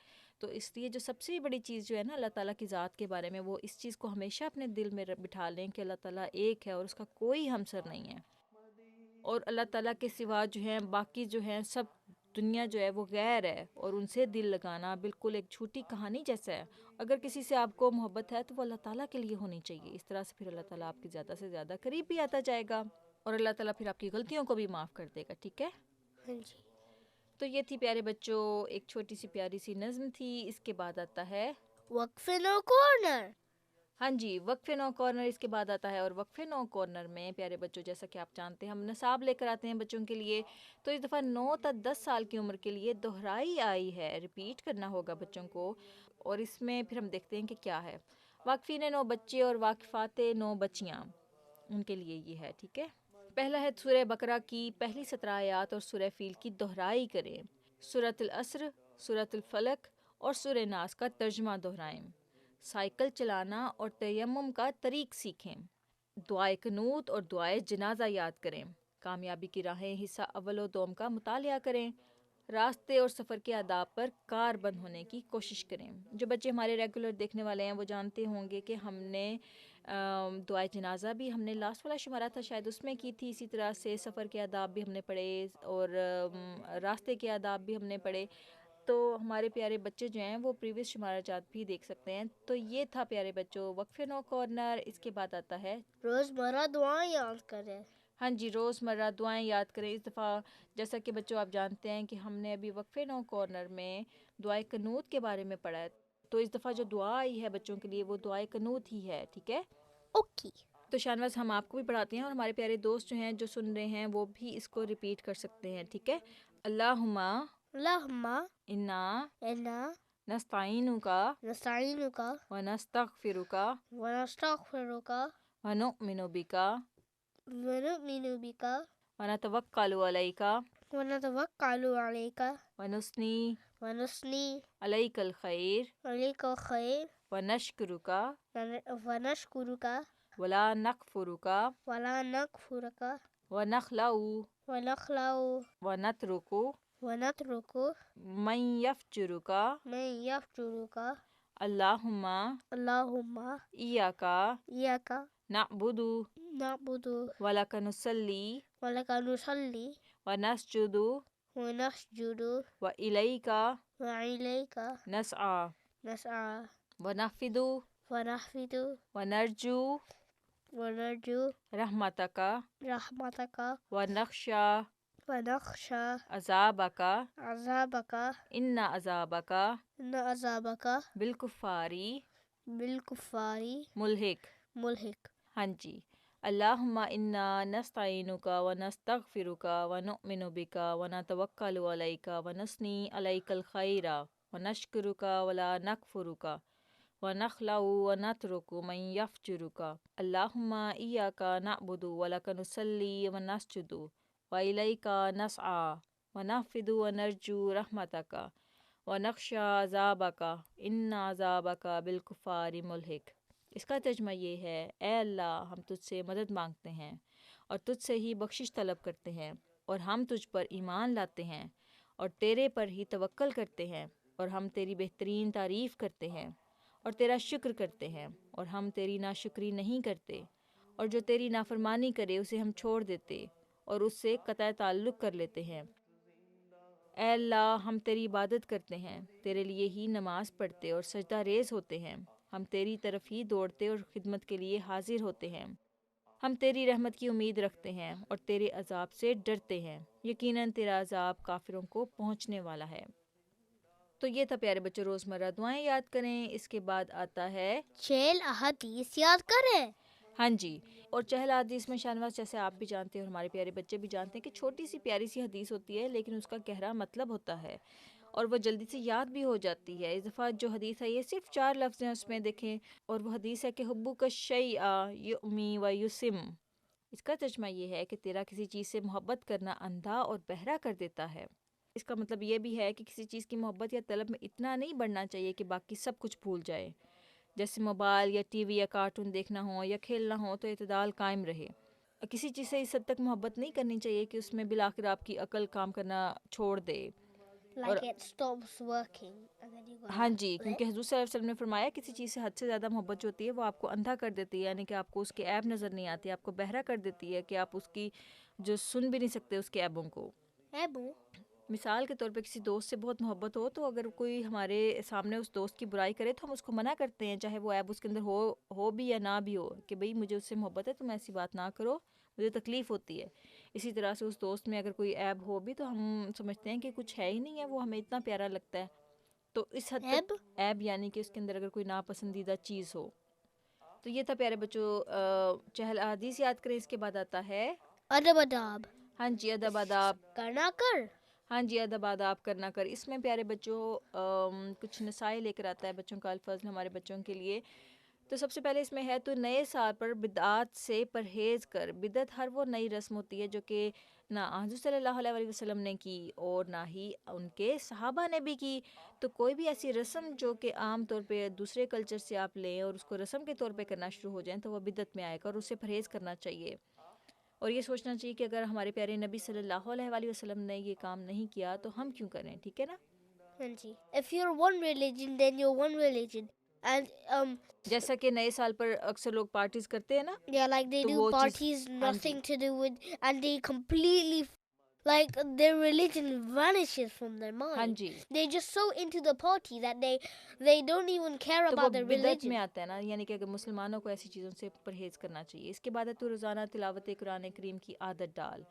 تو اس لیے جو سب سے بڑی چیز جو ہے نا اللہ تعالیٰ کی ذات کے بارے میں، وہ اس چیز کو ہمیشہ اپنے دل میں بٹھا لیں کہ اللہ تعالیٰ ایک ہے اور اس کا کوئی ہمسر نہیں ہے، اور اللہ تعالیٰ کے سوا جو ہیں باقی جو ہیں سب دنیا جو ہے وہ غیر ہے، اور ان سے دل لگانا بالکل ایک جھوٹی کہانی جیسا ہے. اگر کسی سے آپ کو محبت ہے تو وہ اللہ تعالیٰ کے لیے ہونی چاہیے. اس طرح سے پھر اللہ تعالیٰ آپ کی زیادہ سے زیادہ قریب بھی آتا جائے گا، اور اللہ تعالیٰ پھر آپ کی غلطیوں کو بھی معاف کر دے گا. ٹھیک ہے. ہاں جی. تو یہ تھی پیارے بچوں ایک چھوٹی سی پیاری سی نظم تھی. اس کے بعد آتا ہے وقفے نو کارنر. ہاں جی، وقفے نو کارنر اس کے بعد آتا ہے. اور وقفے نو کارنر میں پیارے بچوں، جیسا کہ آپ جانتے ہیں ہم نصاب لے کر آتے ہیں بچوں کے لیے. تو اس دفعہ 9 تا 10 سال کی عمر کے لیے دہرائی آئی ہے، ریپیٹ کرنا ہوگا بچوں کو. اور اس میں پھر ہم دیکھتے ہیں کہ کیا ہے. واقفین 9 بچے اور واقفات 9 بچیاں، ان کے لیے یہ ہے. ٹھیک ہے. پہلا ہے سورہ بقرہ کی پہلی 17 آیات اور سورہ فیل کی دہرائی کریں. سورۃ العصر، سورۃ الفلق اور سورہ ناس کا ترجمہ دہرائیں. سائیکل چلانا اور تیمم کا طریق سیکھیں. دعائے قنوت اور دعائے جنازہ یاد کریں. کامیابی کی راہیں حصہ اول و دوم کا مطالعہ کریں. راستے اور سفر کے آداب پر کار بند ہونے کی کوشش کریں. جو بچے ہمارے ریگولر دیکھنے والے ہیں وہ جانتے ہوں گے کہ ہم نے دعائے جنازہ بھی ہم نے لاسٹ والا شمارہ تھا شاید اس میں کی تھی. اسی طرح سے سفر کے آداب بھی ہم نے پڑھے اور راستے کے آداب بھی ہم نے پڑھے. تو ہمارے پیارے بچے جو ہیں وہ پریویس شمارہ جات بھی دیکھ سکتے ہیں. تو یہ تھا پیارے بچوں وقفے نو کارنر. اس کے بعد آتا ہے روزمرہ دعائیں یاد کریں. ہاں جی، روزمرہ دعائیں یاد کریں. اس دفعہ جیسا کہ بچوں آپ جانتے ہیں کہ ہم نے ابھی وقفے نو کارنر میں دعائے قنوت کے بارے میں پڑھا ہے. تو اس دفعہ جو دعا آئی ہے بچوں کے لیے وہ دعائے قنوت ہی ہے. ٹھیک ہے. اوکے. تو شانواز ہم آپ کو بھی پڑھاتے ہیں اور ہمارے پیارے دوست جو ہیں جو سن رہے ہیں وہ بھی اس کو ریپیٹ کر سکتے ہیں. ٹھیک ہے. اللہم اللہم انا انا نستعینک نستعینک ونستغفرک ونستغفرک ونؤمن بک ونؤمن بک ونتوکل علیک ونتوکل علیک ونثنی ونثنی علیک الخیر علیک الخیر ونشکرک ونشکرک ولا نکفرک ولا نکفرک ونخلع ونخلع ونترک ونترک من یفجرک. من یفجرک. اللہم اللہم ایاک ایاک نعبد نعبد ولک نصلی ولک نصلی ونسجد ونسجد وإلیک وإلیک نسعى نسعى ونحفظ ونحفظ ونرجو ونرجو رحمتک رحمتک ونخشى ونخشى عذابک عذابک ان عذابک ان عذابک بالکفار بالکفار ملحق. ملحق. ہاں جی. اللہم انا نستعینک ونستغفرک ونؤمن بک ونتوکل علیک ونثنی علیک الخیر ونشکرک ولا نکفرک ونخلع ونترک من یفجرک. اللہم ایاک نعبد ولک نصلی ونسجد وإلیک نسعى ونحفظ ونرجو رحمتک ونخشى عذابک ان عذابک بالکفار ملحق. اس کا ترجمہ یہ ہے: اے اللہ، ہم تجھ سے مدد مانگتے ہیں اور تجھ سے ہی بخشش طلب کرتے ہیں، اور ہم تجھ پر ایمان لاتے ہیں اور تیرے پر ہی توکل کرتے ہیں، اور ہم تیری بہترین تعریف کرتے ہیں اور تیرا شکر کرتے ہیں، اور ہم تیری ناشکری نہیں کرتے، اور جو تیری نافرمانی کرے اسے ہم چھوڑ دیتے اور اس سے قطع تعلق کر لیتے ہیں. اے اللہ، ہم تیری عبادت کرتے ہیں، تیرے لیے ہی نماز پڑھتے اور سجدہ ریز ہوتے ہیں، ہم تیری طرف ہی دوڑتے اور خدمت کے لیے حاضر ہوتے ہیں، ہم تیری رحمت کی امید رکھتے ہیں اور تیرے عذاب سے ڈرتے ہیں، یقیناً تیرا عذاب کافروں کو پہنچنے والا ہے. تو یہ تھا پیارے بچوں روزمرہ دعائیں یاد کریں. اس کے بعد آتا ہے چہل احادیث یاد کریں. ہاں جی. اور چہل حدیث میں شانواز، جیسے آپ بھی جانتے ہیں اور ہمارے پیارے بچے بھی جانتے ہیں کہ چھوٹی سی پیاری سی حدیث ہوتی ہے لیکن اس کا گہرا مطلب ہوتا ہے اور وہ جلدی سے یاد بھی ہو جاتی ہے. اس دفعہ جو حدیث ہے یہ صرف 4 لفظ ہیں اس میں، دیکھیں، اور وہ حدیث ہے کہ حبک الشیء یؤمی و یسم. اس کا ترجمہ یہ ہے کہ تیرا کسی چیز سے محبت کرنا اندھا اور بہرا کر دیتا ہے. اس کا مطلب یہ بھی ہے کہ کسی چیز کی محبت یا طلب میں اتنا نہیں بڑھنا چاہیے کہ باقی سب کچھ بھول جائے. جیسے موبائل یا ٹی وی یا کارٹون دیکھنا ہو یا کھیلنا ہو تو اعتدال قائم رہے. کسی چیز سے اس حد تک محبت نہیں کرنی چاہیے کہ اس میں بالآخر آپ کی عقل کام کرنا چھوڑ دے. Like it stops working and then you go ہاں like جی، کیونکہ حضور صلی اللہ علیہ وسلم نے فرمایا کسی چیز سے حد سے زیادہ محبت جو ہوتی ہے وہ آپ کو اندھا کر دیتی ہے، یعنی کہ آپ کو اس کے عیب نظر نہیں آتی، آپ کو بہرا کر دیتی ہے کہ آپ اس کی جو سن بھی نہیں سکتے اس کے عیبوں کو. Ebu. مثال کے طور پہ کسی دوست سے بہت محبت ہو تو اگر کوئی ہمارے سامنے اس دوست کی برائی کرے تو ہم اس کو منع کرتے ہیں، چاہے وہ عیب اس کے اندر ہو بھی یا نہ بھی ہو، کہ بھئی مجھے اس سے محبت ہے، تم ایسی بات نہ کرو، مجھے تکلیف ہوتی ہے. اسی طرح سے اس دوست میں اگر کوئی عیب ہو بھی تو ہم سمجھتے ہیں کہ کچھ ہے ہی نہیں ہے، وہ ہمیں اتنا پیارا لگتا ہے. تو اس حد تک عیب یعنی کہ اس کے اندر اگر کوئی ناپسندیدہ چیز ہو. تو یہ تھا پیارے بچوں چہل احادیث یاد کریں. اس کے بعد آتا ہے Adab adab. ہاں جی، ادب آداب. Karna kar. ہاں جی، ادب آداب کرنا کر. اس میں پیارے بچوں کچھ نصائح لے کر آتا ہے بچوں کا الفاظ ہمارے بچوں کے لیے. تو سب سے پہلے اس میں ہے تو نئے سال پر بدعات سے پرہیز کر. بدعت ہر وہ نئی رسم ہوتی ہے جو کہ نہ حضور صلی اللہ علیہ وسلم نے کی اور نہ ہی ان کے صحابہ نے بھی کی. تو کوئی بھی ایسی رسم جو کہ عام طور پہ دوسرے کلچر سے آپ لیں اور اس کو رسم کے طور پہ کرنا شروع ہو جائیں تو وہ بدعت میں آئے گا اور اس سے پرہیز کرنا چاہیے. اور یہ سوچنا چاہیے کہ اگر ہمارے پیارے نبی صلی اللہ علیہ وسلم نے یہ کام نہیں کیا تو ہم کیوں کریں. ٹھیک ہے نا. Hanji. If you're one religion, then you're one religion. And جیسا کہ نئے سال پر اکثر لوگ پارٹیز کرتے ہیں نا. yeah, like they تو do وہ parties, چیز nothing to do with, and they completely, like their religion vanishes from their mind. ہاں جی. They're just so into the party that they don't even care تو وہ about their بدعت religion. میں آتا ہے نا، یعنی کہ اگر مسلمانوں کو ایسی چیزوں سے پرہیز کرنا چاہیے. اس کے بعد ہے تو روزانہ تلاوت قرآن کریم کی عادت ڈال.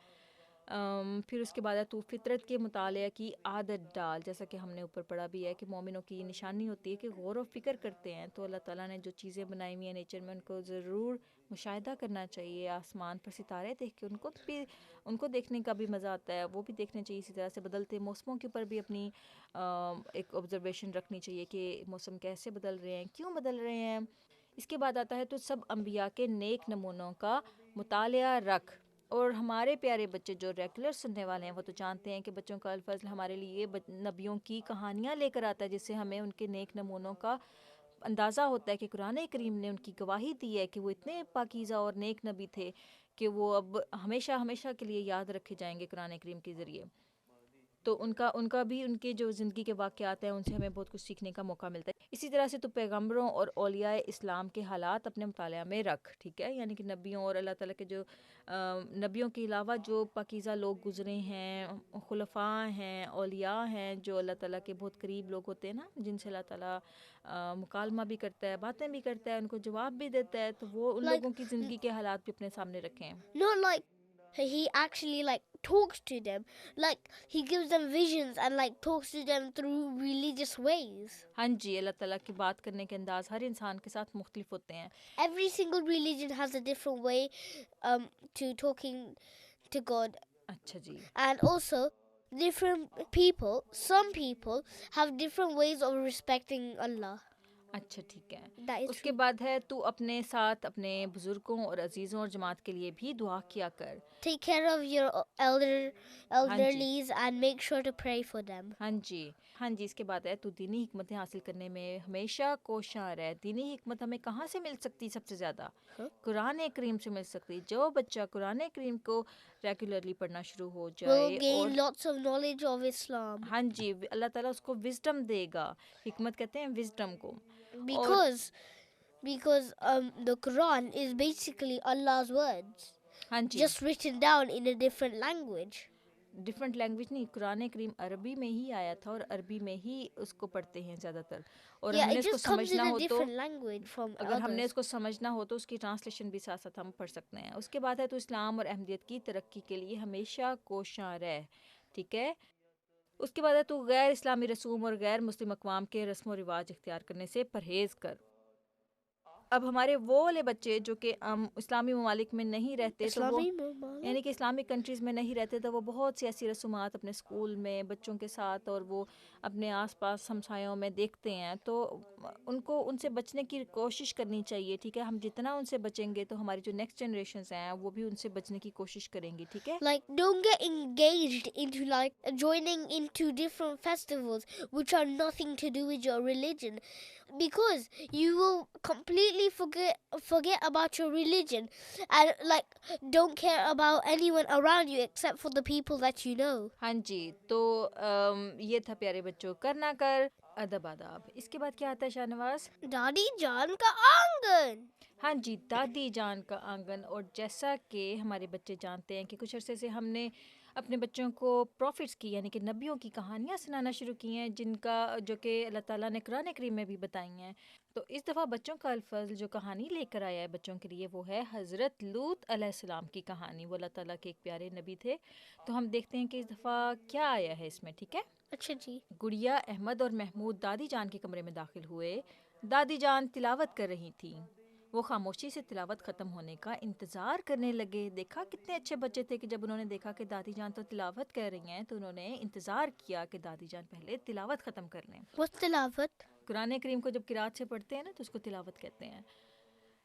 پھر اس کے بعد ہے تو فطرت کے مطالعہ کی عادت ڈال. جیسا کہ ہم نے اوپر پڑھا بھی ہے کہ مومنوں کی نشانی ہوتی ہے کہ غور و فکر کرتے ہیں. تو اللہ تعالیٰ نے جو چیزیں بنائی ہوئی ہیں نیچر میں ان کو ضرور مشاہدہ کرنا چاہیے، آسمان پر ستارے دیکھ کے ان کو دیکھنے کا بھی مزہ آتا ہے، وہ بھی دیکھنے چاہیے. اسی طرح سے بدلتے موسموں کے اوپر بھی اپنی ایک آبزرویشن رکھنی چاہیے کہ موسم کیسے بدل رہے ہیں، کیوں بدل رہے ہیں. اس کے بعد آتا ہے تو سب انبیاء کے نیک نمونوں کا مطالعہ رکھ. اور ہمارے پیارے بچے جو ریگولر سننے والے ہیں وہ تو جانتے ہیں کہ بچوں کا الفضل ہمارے لیے نبیوں کی کہانیاں لے کر آتا ہے، جس سے ہمیں ان کے نیک نمونوں کا اندازہ ہوتا ہے کہ قرآن کریم نے ان کی گواہی دی ہے کہ وہ اتنے پاکیزہ اور نیک نبی تھے کہ وہ اب ہمیشہ ہمیشہ کے لیے یاد رکھے جائیں گے قرآن کریم کے ذریعے. تو ان کا بھی ان کے جو زندگی کے واقعات ہیں ان سے ہمیں بہت کچھ سیکھنے کا موقع ملتا ہے. اسی طرح سے تو پیغمبروں اور اولیاء اسلام کے حالات اپنے مطالعہ میں رکھ، ٹھیک ہے. یعنی کہ نبیوں اور اللہ تعالیٰ کے جو نبیوں کے علاوہ جو پاکیزہ لوگ گزرے ہیں، خلفاء ہیں، اولیاء ہیں، جو اللہ تعالیٰ کے بہت قریب لوگ ہوتے ہیں نا، جن سے اللہ تعالیٰ مکالمہ بھی کرتا ہے، باتیں بھی کرتا ہے، ان کو جواب بھی دیتا ہے، تو وہ ان Like, لوگوں کی زندگی کے حالات بھی اپنے سامنے رکھیں. not like he actually like talks to them, like he gives them visions and like talks to them through religious ways. ہاں جی، اللہ تعالیٰ کی بات کرنے کے انداز ہر انسان کے ساتھ مختلف ہوتے ہیں. Every single religion has a different way to talking to God, اچھا جی. and also different people, some people have different ways of respecting Allah. اچھا ٹھیک ہے. That is اس کے true. بعد ہے تو اپنے ساتھ اپنے بزرگوں اور عزیزوں اور جماعت کے لیے بھی دعا کیا کر. Take care of your elderlies and make sure to pray for them. ہاں جی. ہاں جی. اس کے بعد ہے تو دینی حکمتیں حاصل کرنے میں ہمیشہ کوشاں رہ. دینی حکمت ہمیں کہاں سے مل سکتی سب سے زیادہ؟ قرآن کریم سے مل سکتی. جو بچہ قرآن کریم کو ریگولرلی پڑھنا شروع ہو Will جائے اور gain lots of knowledge of Islam. ہاں جی، اللہ تعالیٰ اس کو وزڈم دے گا. حکمت کہتے ہیں وزڈم کو. Because the Quran is basically Allah's words, ہاں جی. just written down in a different language. Different language نہیں، قرآن کریم عربی میں ہی آیا تھا اور عربی میں ہی اس کو پڑھتے ہیں زیادہ تر. اور Yeah, ہم نے it اس کو just comes in سمجھنا a ہو تو different language from اگر ہم نے others. اس کو سمجھنا ہو تو اس کی ٹرانسلیشن بھی ساتھ ساتھ ہم پڑھ سکتے ہیں. اس کے بعد ہے تو اسلام اور احمدیت کی ترقی کے لیے ہمیشہ کوشاں رہ، ٹھیک ہے. اس کے بعد ہے تو غیر اسلامی رسوم اور غیر مسلم اقوام کے رسم و رواج اختیار کرنے سے پرہیز کر. اب ہمارے وہ والے بچے جو کہ اسلامی ممالک میں نہیں رہتے تو وہ یعنی کہ اسلامک کنٹریز میں نہیں رہتے تو وہ بہت سی ایسی رسومات اپنے اسکول میں بچوں کے ساتھ اور وہ اپنے آس پاس ہمسایوں میں دیکھتے ہیں، تو ان سے بچنے کی کوشش کرنی چاہیے، ٹھیک ہے. ہم جتنا ان سے بچیں گے تو ہماری جو نیکسٹ جنریشنز ہیں وہ بھی ان سے بچنے کی کوشش کریں گی، ٹھیک ہے. Like, don't get engaged into like joining into different festivals which are nothing to do with your religion, because you will completely forget about your religion and like don't care about anyone around you except for the people that you know. ہاں جی. تو یہ تھا پیارے بچوں کرنا کر ادب آداب. اس کے بعد کیا آتا ہے شاہ نواز؟ دادی جان کا آنگن. ہاں جی، دادی جان کا آنگن. اور جیسا کہ ہمارے بچے جانتے ہیں کہ کچھ عرصے سے ہم نے اپنے بچوں کو پروفٹس کی یعنی کہ نبیوں کی کہانیاں سنانا شروع کی ہیں، جن کا جو کہ اللہ تعالیٰ نے قرآن کریم میں بھی بتائی ہیں. تو اس دفعہ بچوں کا الفضل جو کہانی لے کر آیا ہے بچوں کے لیے وہ ہے حضرت لوط علیہ السلام کی کہانی. وہ اللہ تعالیٰ کے ایک پیارے نبی تھے. تو ہم دیکھتے ہیں کہ اس دفعہ کیا آیا ہے اس میں، ٹھیک ہے. اچھا جی. گڑیا، احمد اور محمود دادی جان کے کمرے میں داخل ہوئے. دادی جان تلاوت کر رہی تھیں. وہ خاموشی سے تلاوت ختم ہونے کا انتظار کرنے لگے. دیکھا کتنے اچھے بچے تھے کہ جب انہوں نے دیکھا کہ دادی جان تو تلاوت کر رہی ہیں تو انہوں نے انتظار کیا کہ دادی جان پہلے تلاوت ختم کر لیں. What's تلاوت؟ قرآن کریم کو جب قرات سے پڑھتے ہیں نا تو اس کو تلاوت کہتے ہیں.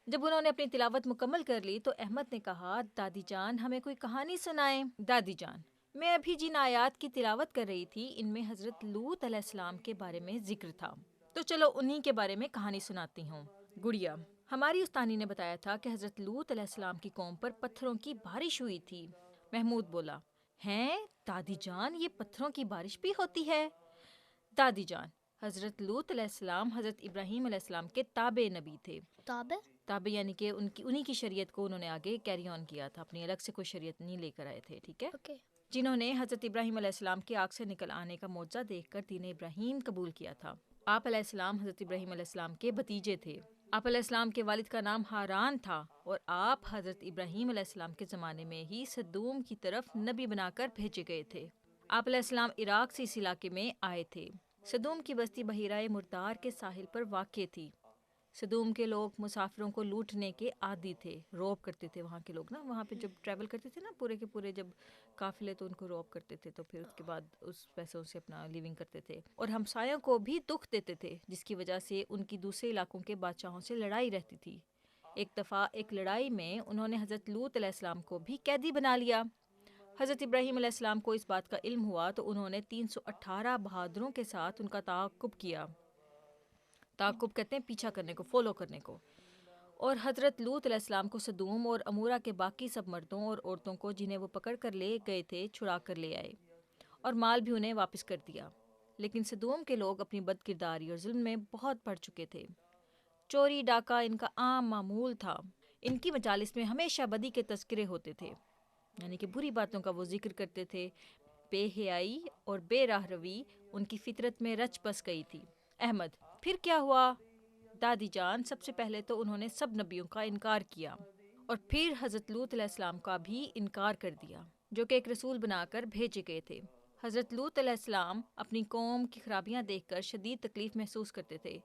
جب انہوں نے اپنی تلاوت مکمل کر لی تو احمد نے کہا دادی جان ہمیں کوئی کہانی سنائیں. دادی جان میں ابھی جن آیات کی تلاوت کر رہی تھی ان میں حضرت لوط علیہ السلام کے بارے میں ذکر تھا، تو چلو انہی کے بارے میں کہانی سناتی ہوں. گڑیا، ہماری استانی نے بتایا تھا کہ حضرت لوط علیہ السلام کی قوم پر پتھروں کی بارش ہوئی تھی. محمود بولا ہیں دادی جان یہ پتھروں کی بارش بھی ہوتی ہے؟ دادی جان حضرت لوط علیہ السلام حضرت ابراہیم علیہ السلام کے تابع نبی تھے. تابع یعنی کہ انہی کی شریعت کو انہوں نے آگے کیری آن کیا تھا، اپنی الگ سے کوئی شریعت نہیں لے کر آئے تھے، ٹھیک ہے. جنہوں نے حضرت ابراہیم علیہ السلام کی آگ سے نکل آنے کا معجزہ دیکھ کر دین ابراہیم قبول کیا تھا. آپ علیہ السلام حضرت ابراہیم علیہ السلام کے بھتیجے تھے. آپ علیہ السلام کے والد کا نام ہاران تھا اور آپ حضرت ابراہیم علیہ السلام کے زمانے میں ہی سدوم کی طرف نبی بنا کر بھیجے گئے تھے. آپ علیہ السلام عراق سے اس علاقے میں آئے تھے. سدوم کی بستی بحیرہ مردار کے ساحل پر واقع تھی. صدوم کے لوگ مسافروں کو لوٹنے کے عادی تھے، روب کرتے تھے وہاں کے لوگ نا، وہاں پہ جب ٹریول کرتے تھے نا پورے کے پورے جب قافلے، تو ان کو روب کرتے تھے، تو پھر اس کے بعد اس پیسوں سے اپنا لیونگ کرتے تھے، اور ہمسایوں کو بھی دکھ دیتے تھے، جس کی وجہ سے ان کی دوسرے علاقوں کے بادشاہوں سے لڑائی رہتی تھی۔ ایک دفعہ ایک لڑائی میں انہوں نے حضرت لوط علیہ السلام کو بھی قیدی بنا لیا۔ حضرت ابراہیم علیہ السلام کو اس بات کا علم ہوا تو انہوں نے 318 بہادروں کے ساتھ ان کا تعاقب کیا۔ تعاقب کہتے ہیں پیچھا کرنے کو، فالو کرنے کو، اور حضرت لوط علیہ السلام کو صدوم اور امورہ کے باقی سب مردوں اور عورتوں کو جنہیں وہ پکڑ کر لے گئے تھے چھڑا کر لے آئے، اور مال بھی انہیں واپس کر دیا۔ لیکن صدوم کے لوگ اپنی بد کرداری اور ظلم میں بہت بڑھ چکے تھے۔ چوری ڈاکہ ان کا عام معمول تھا۔ ان کی مجالس میں ہمیشہ بدی کے تذکرے ہوتے تھے، یعنی کہ بری باتوں کا وہ ذکر کرتے تھے۔ بے حیائی اور بے راہ روی ان کی فطرت میں رچ بس گئی تھی۔ احمد: پھر کیا ہوا؟ دادی جان: سب سے پہلے تو انہوں نے سب نبیوں کا انکار کیا، اور پھر حضرت لوط علیہ السلام کا بھی انکار کر دیا، جو کہ ایک رسول بنا کر بھیجے گئے تھے۔ حضرت لوط علیہ السلام اپنی قوم کی خرابیاں دیکھ کر شدید تکلیف محسوس کرتے تھے۔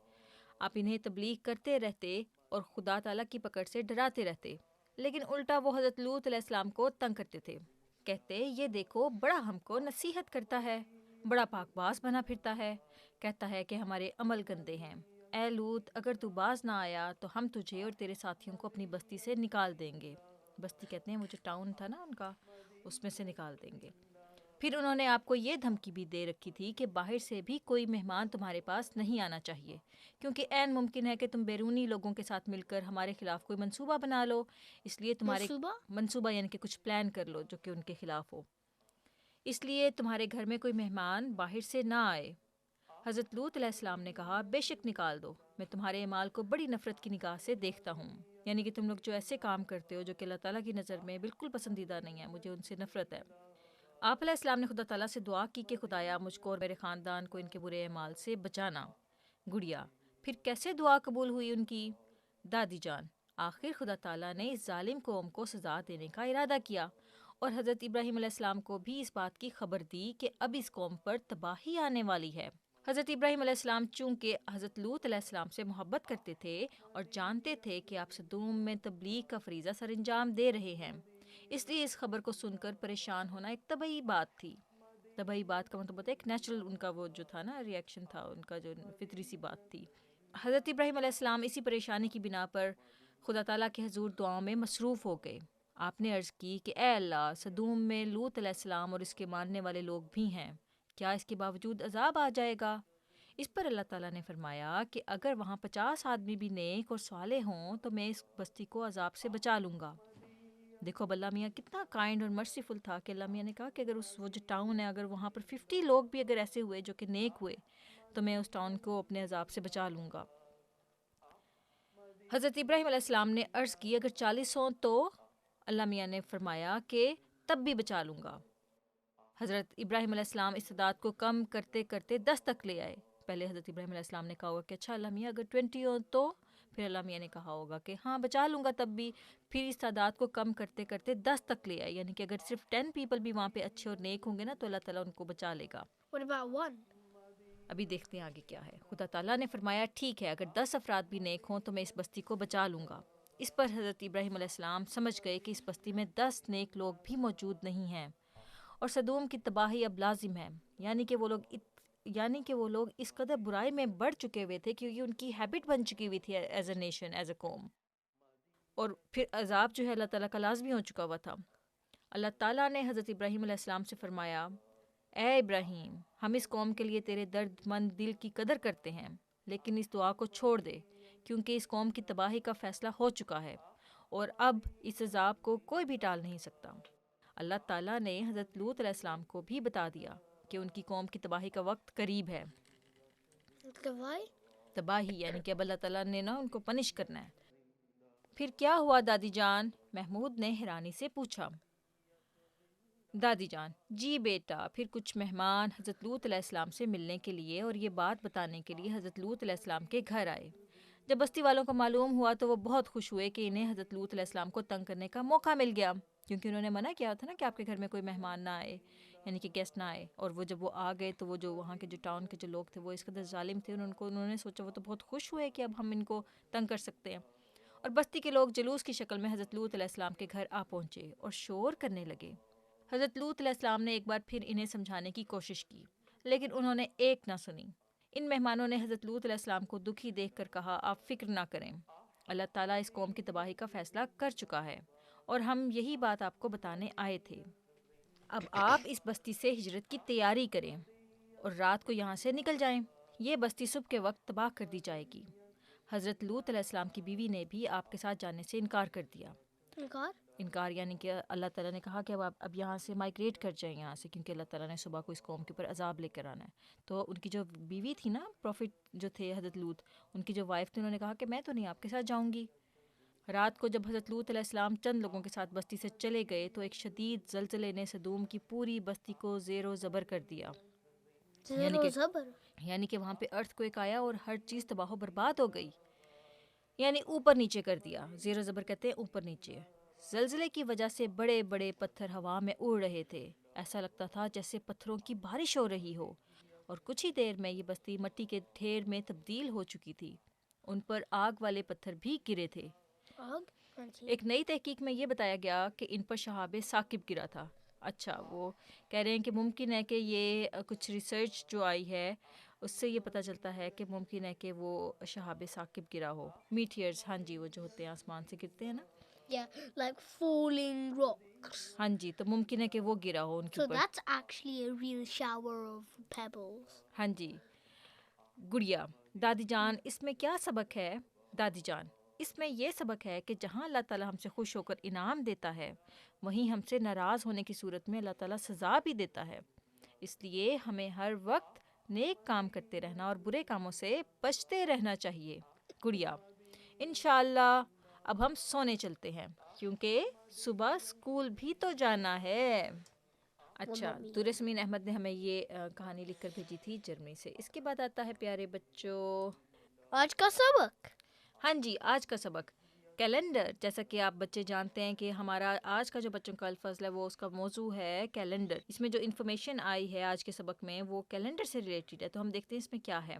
آپ انہیں تبلیغ کرتے رہتے اور خدا تعالیٰ کی پکڑ سے ڈراتے رہتے، لیکن الٹا وہ حضرت لوط علیہ السلام کو تنگ کرتے تھے۔ کہتے، یہ دیکھو بڑا ہم کو نصیحت کرتا ہے، بڑا پاک باز بنا پھرتا ہے، کہتا ہے کہ ہمارے عمل گندے ہیں۔ اے لوط، اگر تو باز نہ آیا تو ہم تجھے اور تیرے ساتھیوں کو اپنی بستی سے نکال دیں گے۔ بستی کہتے ہیں وہ جو ٹاؤن تھا نا ان کا، اس میں سے نکال دیں گے۔ پھر انہوں نے آپ کو یہ دھمکی بھی دے رکھی تھی کہ باہر سے بھی کوئی مہمان تمہارے پاس نہیں آنا چاہیے، کیونکہ عین ممکن ہے کہ تم بیرونی لوگوں کے ساتھ مل کر ہمارے خلاف کوئی منصوبہ بنا لو، اس لیے تمہارے منصوبہ؟ منصوبہ یعنی کہ کچھ پلان کر لو جو کہ ان کے خلاف ہو، اس لیے تمہارے گھر میں کوئی مہمان باہر سے نہ آئے۔ حضرت لوط علیہ السلام نے کہا، بے شک نکال دو، میں تمہارے اعمال کو بڑی نفرت کی نگاہ سے دیکھتا ہوں، یعنی کہ تم لوگ جو ایسے کام کرتے ہو جو کہ اللہ تعالیٰ کی نظر میں بالکل پسندیدہ نہیں ہے، مجھے ان سے نفرت ہے۔ آپ علیہ السلام نے خدا تعالیٰ سے دعا کی کہ خدایا مجھ کو اور میرے خاندان کو ان کے برے اعمال سے بچانا۔ گڑیا: پھر کیسے دعا قبول ہوئی ان کی؟ دادی جان: آخر خدا تعالیٰ نے اس ظالم قوم کو سزا دینے کا ارادہ کیا، اور حضرت ابراہیم علیہ السلام کو بھی اس بات کی خبر دی کہ اب اس قوم پر تباہی آنے والی ہے۔ حضرت ابراہیم علیہ السلام چونکہ حضرت لوط علیہ السلام سے محبت کرتے تھے اور جانتے تھے کہ آپ صدوم میں تبلیغ کا فریضہ سر انجام دے رہے ہیں، اس لیے اس خبر کو سن کر پریشان ہونا ایک طبعی بات تھی۔ طبعی بات کا مطلب ہوتا ہے ایک نیچرل، ان کا وہ جو تھا نا ریئیکشن تھا، ان کا جو فطری سی بات تھی۔ حضرت ابراہیم علیہ السلام اسی پریشانی کی بنا پر خدا تعالیٰ کے حضور دعاؤں میں مصروف ہو گئے۔ آپ نے عرض کی کہ اے اللہ، صدوم میں لوط علیہ السلام اور اس کے ماننے والے لوگ بھی ہیں، کیا اس کے باوجود عذاب آ جائے گا؟ اس پر اللہ تعالیٰ نے فرمایا کہ اگر وہاں 50 آدمی بھی نیک اور صالح ہوں تو میں اس بستی کو عذاب سے بچا لوں گا۔ دیکھو اب اللہ میاں کتنا کائنڈ اور مرسیفل تھا کہ اللہ میاں نے کہا کہ اگر وہ جو ٹاؤن ہے، اگر وہاں پر 50 لوگ بھی اگر ایسے ہوئے جو کہ نیک ہوئے تو میں اس ٹاؤن کو اپنے عذاب سے بچا لوں گا۔ حضرت ابراہیم علیہ السلام نے عرض کی اگر 40 ہوں تو؟ اللہ میاں نے فرمایا کہ تب بھی بچا لوں گا۔ حضرت ابراہیم علیہ السلام اس تعداد کو کم کرتے کرتے 10 تک لے آئے۔ پہلے حضرت ابراہیم علیہ السلام نے کہا ہوگا کہ اچھا اللہ میاں اگر 20 ہوں تو؟ پھر اللہ میاں نے کہا ہوگا کہ ہاں بچا لوں گا تب بھی۔ پھر اس تعداد کو کم کرتے کرتے 10 تک لے آئے، یعنی کہ اگر صرف 10 پیپل بھی وہاں پہ اچھے اور نیک ہوں گے نا تو اللہ تعالیٰ ان کو بچا لے گا۔ What about one? ابھی دیکھتے ہیں آگے کیا ہے۔ خدا تعالیٰ نے فرمایا ٹھیک ہے، اگر 10 افراد بھی نیک ہوں تو میں اس بستی کو بچا لوں گا۔ اس پر حضرت ابراہیم علیہ السلام سمجھ گئے کہ اس بستی میں 10 نیک لوگ بھی موجود نہیں ہیں، اور صدوم کی تباہی اب لازم ہے، یعنی کہ وہ لوگ اس قدر برائی میں بڑھ چکے ہوئے تھے کیونکہ ان کی ہیبٹ بن چکی ہوئی تھی as a nation, as a قوم، اور پھر عذاب جو ہے اللہ تعالیٰ کا لازمی ہو چکا ہوا تھا۔ اللہ تعالیٰ نے حضرت ابراہیم علیہ السلام سے فرمایا، اے ابراہیم، ہم اس قوم کے لیے تیرے درد مند دل کی قدر کرتے ہیں، لیکن اس دعا کو چھوڑ دے کیونکہ اس قوم کی تباہی کا فیصلہ ہو چکا ہے اور اب اس عذاب کو کوئی بھی ٹال نہیں سکتا۔ اللہ تعالیٰ نے حضرت لوط علیہ السلام کو بھی بتا دیا کہ ان کی قوم کی تباہی کا وقت قریب ہے۔ Why? تباہی یعنی کہ اب اللہ تعالیٰ نے نا ان کو پنش کرنا ہے۔ پھر کیا ہوا دادی جان؟ محمود نے حیرانی سے پوچھا۔ دادی جان: جی بیٹا، پھر کچھ مہمان حضرت لوط علیہ السلام سے ملنے کے لیے اور یہ بات بتانے کے لیے حضرت لوط علیہ السلام کے گھر آئے۔ جب بستی والوں کو معلوم ہوا تو وہ بہت خوش ہوئے کہ انہیں حضرت لوط علیہ السلام کو تنگ کرنے کا موقع مل گیا۔ کیونکہ انہوں نے منع کیا تھا نا کہ آپ کے گھر میں کوئی مہمان نہ آئے، یعنی کہ گیسٹ نہ آئے. اور وہ جب وہ آ گئے تو وہ جو وہاں کے جو ٹاؤن کے جو لوگ تھے وہ اس قدر ظالم تھے، انہوں نے سوچا وہ تو بہت خوش ہوئے کہ اب ہم ان کو تنگ کر سکتے ہیں. اور بستی کے لوگ جلوس کی شکل میں حضرت لوط علیہ السلام کے گھر آ پہنچے اور شور کرنے لگے. حضرت لوط علیہ السلام نے ایک بار پھر انہیں سمجھانے کی کوشش کی، لیکن انہوں نے ایک نہ سنی. ان مہمانوں نے حضرت لوط علیہ السلام کو دکھی دیکھ کر کہا، آپ فکر نہ کریں، اللہ تعالیٰ اس قوم کی تباہی کا فیصلہ کر چکا ہے اور ہم یہی بات آپ کو بتانے آئے تھے. اب آپ اس بستی سے ہجرت کی تیاری کریں اور رات کو یہاں سے نکل جائیں. یہ بستی صبح کے وقت تباہ کر دی جائے گی. حضرت لوط علیہ السلام کی بیوی نے بھی آپ کے ساتھ جانے سے انکار کر دیا. انکار یعنی کہ اللہ تعالیٰ نے کہا کہ اب یہاں سے مائگریٹ کر جائیں یہاں سے، کیونکہ اللہ تعالیٰ نے صبح کو اس قوم کے اوپر عذاب لے کر آنا ہے. تو ان کی جو بیوی تھی نا، پروفٹ جو تھے حضرت لوط، ان کی جو وائف تھی، انہوں نے کہا کہ میں تو نہیں آپ کے ساتھ جاؤں گی. رات کو جب حضرت لوط علیہ السلام چند لوگوں کے ساتھ بستی سے چلے گئے تو ایک شدید زلزلے نے صدوم کی پوری بستی کو زیر و زبر کر دیا. یعنی کہ وہاں پہ ارتھ کوئک آیا اور ہر چیز تباہ و برباد ہو گئی، یعنی اوپر نیچے کر دیا. زیر و زبر کہتے ہیں اوپر نیچے. زلزلے کی وجہ سے بڑے بڑے پتھر ہوا میں اڑ رہے تھے، ایسا لگتا تھا جیسے پتھروں کی بارش ہو رہی ہو. اور کچھ ہی دیر میں یہ بستی مٹی کے ڈھیر میں تبدیل ہو چکی تھی. ان پر آگ والے پتھر بھی گرے تھے. ایک نئی تحقیق میں یہ بتایا گیا کہ ان پر شہاب ثاقب گرا تھا. اچھا، وہ کہہ رہے ہیں کہ ممکن ہے کہ یہ کچھ ریسرچ جو آئی ہے اس سے یہ پتہ چلتا ہے کہ ممکن ہے کہ وہ شہاب ثاقب گرا ہو. میٹیئرز، ہاں جی، وہ جو ہوتے ہیں آسمان سے گرتے ہیں نا. Yeah, like falling rocks. ہاں جی، تو ممکن ہے کہ وہ گرا ہو ان کے So اوپر. that's actually a real shower of pebbles. ہاں جی. گڑیا، دادی جان اس میں کیا سبق ہے؟ دادی جان، اس میں یہ سبق ہے کہ جہاں اللہ تعالیٰ ہم سے خوش ہو کر انعام دیتا ہے، وہیں ہم سے ناراض ہونے کی صورت میں اللہ تعالیٰ سزا بھی دیتا ہے. اس لیے ہمیں ہر وقت نیک کام کرتے رہنا اور برے کاموں سے بچتے رہنا چاہیے. گڑیا، انشاءاللہ اب ہم سونے چلتے ہیں کیونکہ صبح اسکول بھی تو جانا ہے. اچھا، دور سمین احمد نے ہمیں یہ کہانی لکھ کر بھیجی تھی جرمنی سے. اس کے بعد آتا ہے پیارے بچوں آج کا سبق. ہاں جی، آج کا سبق کیلنڈر. جیسا کہ آپ بچے جانتے ہیں کہ ہمارا آج کا جو بچوں کا الفضل ہے وہ اس کا موضوع ہے کیلنڈر. اس میں جو انفارمیشن آئی ہے آج کے سبق میں وہ کیلنڈر سے ریلیٹڈ ہے. تو ہم دیکھتے ہیں اس میں کیا ہے.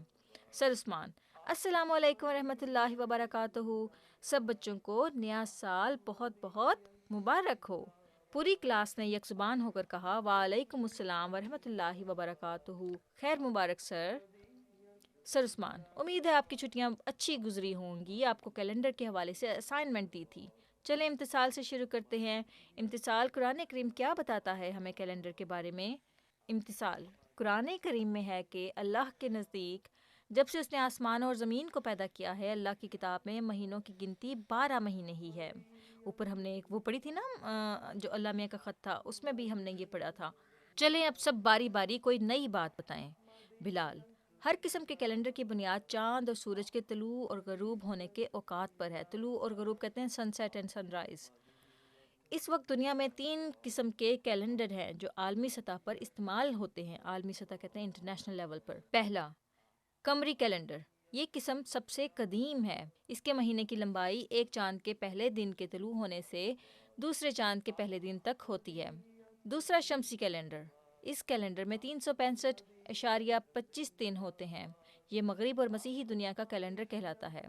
سر عثمان، السلام علیکم ورحمۃ اللہ وبرکاتہ. سب بچوں کو نیا سال بہت بہت مبارک ہو. پوری کلاس نے یک زبان ہو کر کہا وعلیکم السلام ورحمۃ اللہ وبرکاتہ. خیر مبارک سر. سر عثمان، امید ہے آپ کی چھٹیاں اچھی گزری ہوں گی. آپ کو کیلنڈر کے حوالے سے اسائنمنٹ دی تھی. چلیں امتثال سے شروع کرتے ہیں. امتثال، قرآن کریم کیا بتاتا ہے ہمیں کیلنڈر کے بارے میں؟ امتثال، قرآن کریم میں ہے کہ اللہ کے نزدیک جب سے اس نے آسمان اور زمین کو پیدا کیا ہے، اللہ کی کتاب میں مہینوں کی گنتی 12 مہینے ہی ہے. اوپر ہم نے ایک وہ پڑھی تھی نا جو اللہ میاں کا خط تھا، اس میں بھی ہم نے یہ پڑھا تھا. چلیں اب سب باری باری کوئی نئی بات بتائیں. بلال، ہر قسم کے کیلنڈر کی بنیاد چاند اور سورج کے طلوع اور غروب ہونے کے اوقات پر ہے. طلوع اور غروب کہتے ہیں سن سیٹ اینڈ سن رائز. اس وقت دنیا میں 3 قسم کے کیلنڈر ہیں جو عالمی سطح پر استعمال ہوتے ہیں. عالمی سطح کہتے ہیں انٹرنیشنل لیول پر. پہلا، قمری کیلنڈر. یہ قسم سب سے قدیم ہے. اس کے مہینے کی لمبائی ایک چاند کے پہلے دن کے طلوع ہونے سے دوسرے چاند کے پہلے دن تک ہوتی ہے. دوسرا، شمسی کیلنڈر. اس کیلنڈر میں 365.25 دن ہوتے ہیں. یہ مغرب اور مسیحی دنیا کا کیلنڈر کہلاتا ہے.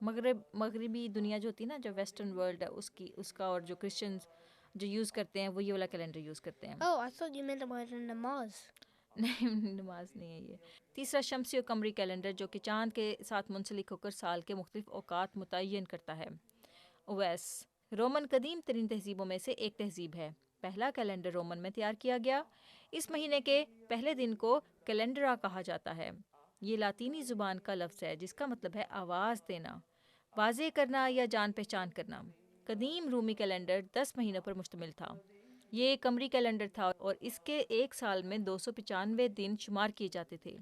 مغربی دنیا جو ہوتی ہے نا، جو ویسٹرن ورلڈ ہے اس کا، اور جو کرسچنز جو یوز کرتے ہیں وہ یہ والا کیلنڈر یوز کرتے ہیں. Oh, I thought you meant about namaz. نہیں، نماز نہیں ہے یہ. تیسرا، شمسی اور قمری کیلنڈر جو کہ چاند کے ساتھ منسلک ہو کر سال کے مختلف اوقات متعین کرتا ہے. اویس، رومن قدیم ترین تہذیبوں میں سے ایک تہذیب ہے. پہلا کیلنڈر رومن میں تیار کیا گیا. اس مہینے کے پہلے دن کو کیلنڈرا کہا جاتا ہے. یہ لاطینی زبان کا لفظ ہے جس کا مطلب ہے آواز دینا، واضح کرنا یا جان پہچان کرنا. قدیم رومی کیلنڈر 10 مہینوں پر مشتمل تھا. یہ ایک قمری کیلنڈر تھا اور اس کے ایک سال میں 295 دن شمار کیے جاتے تھے.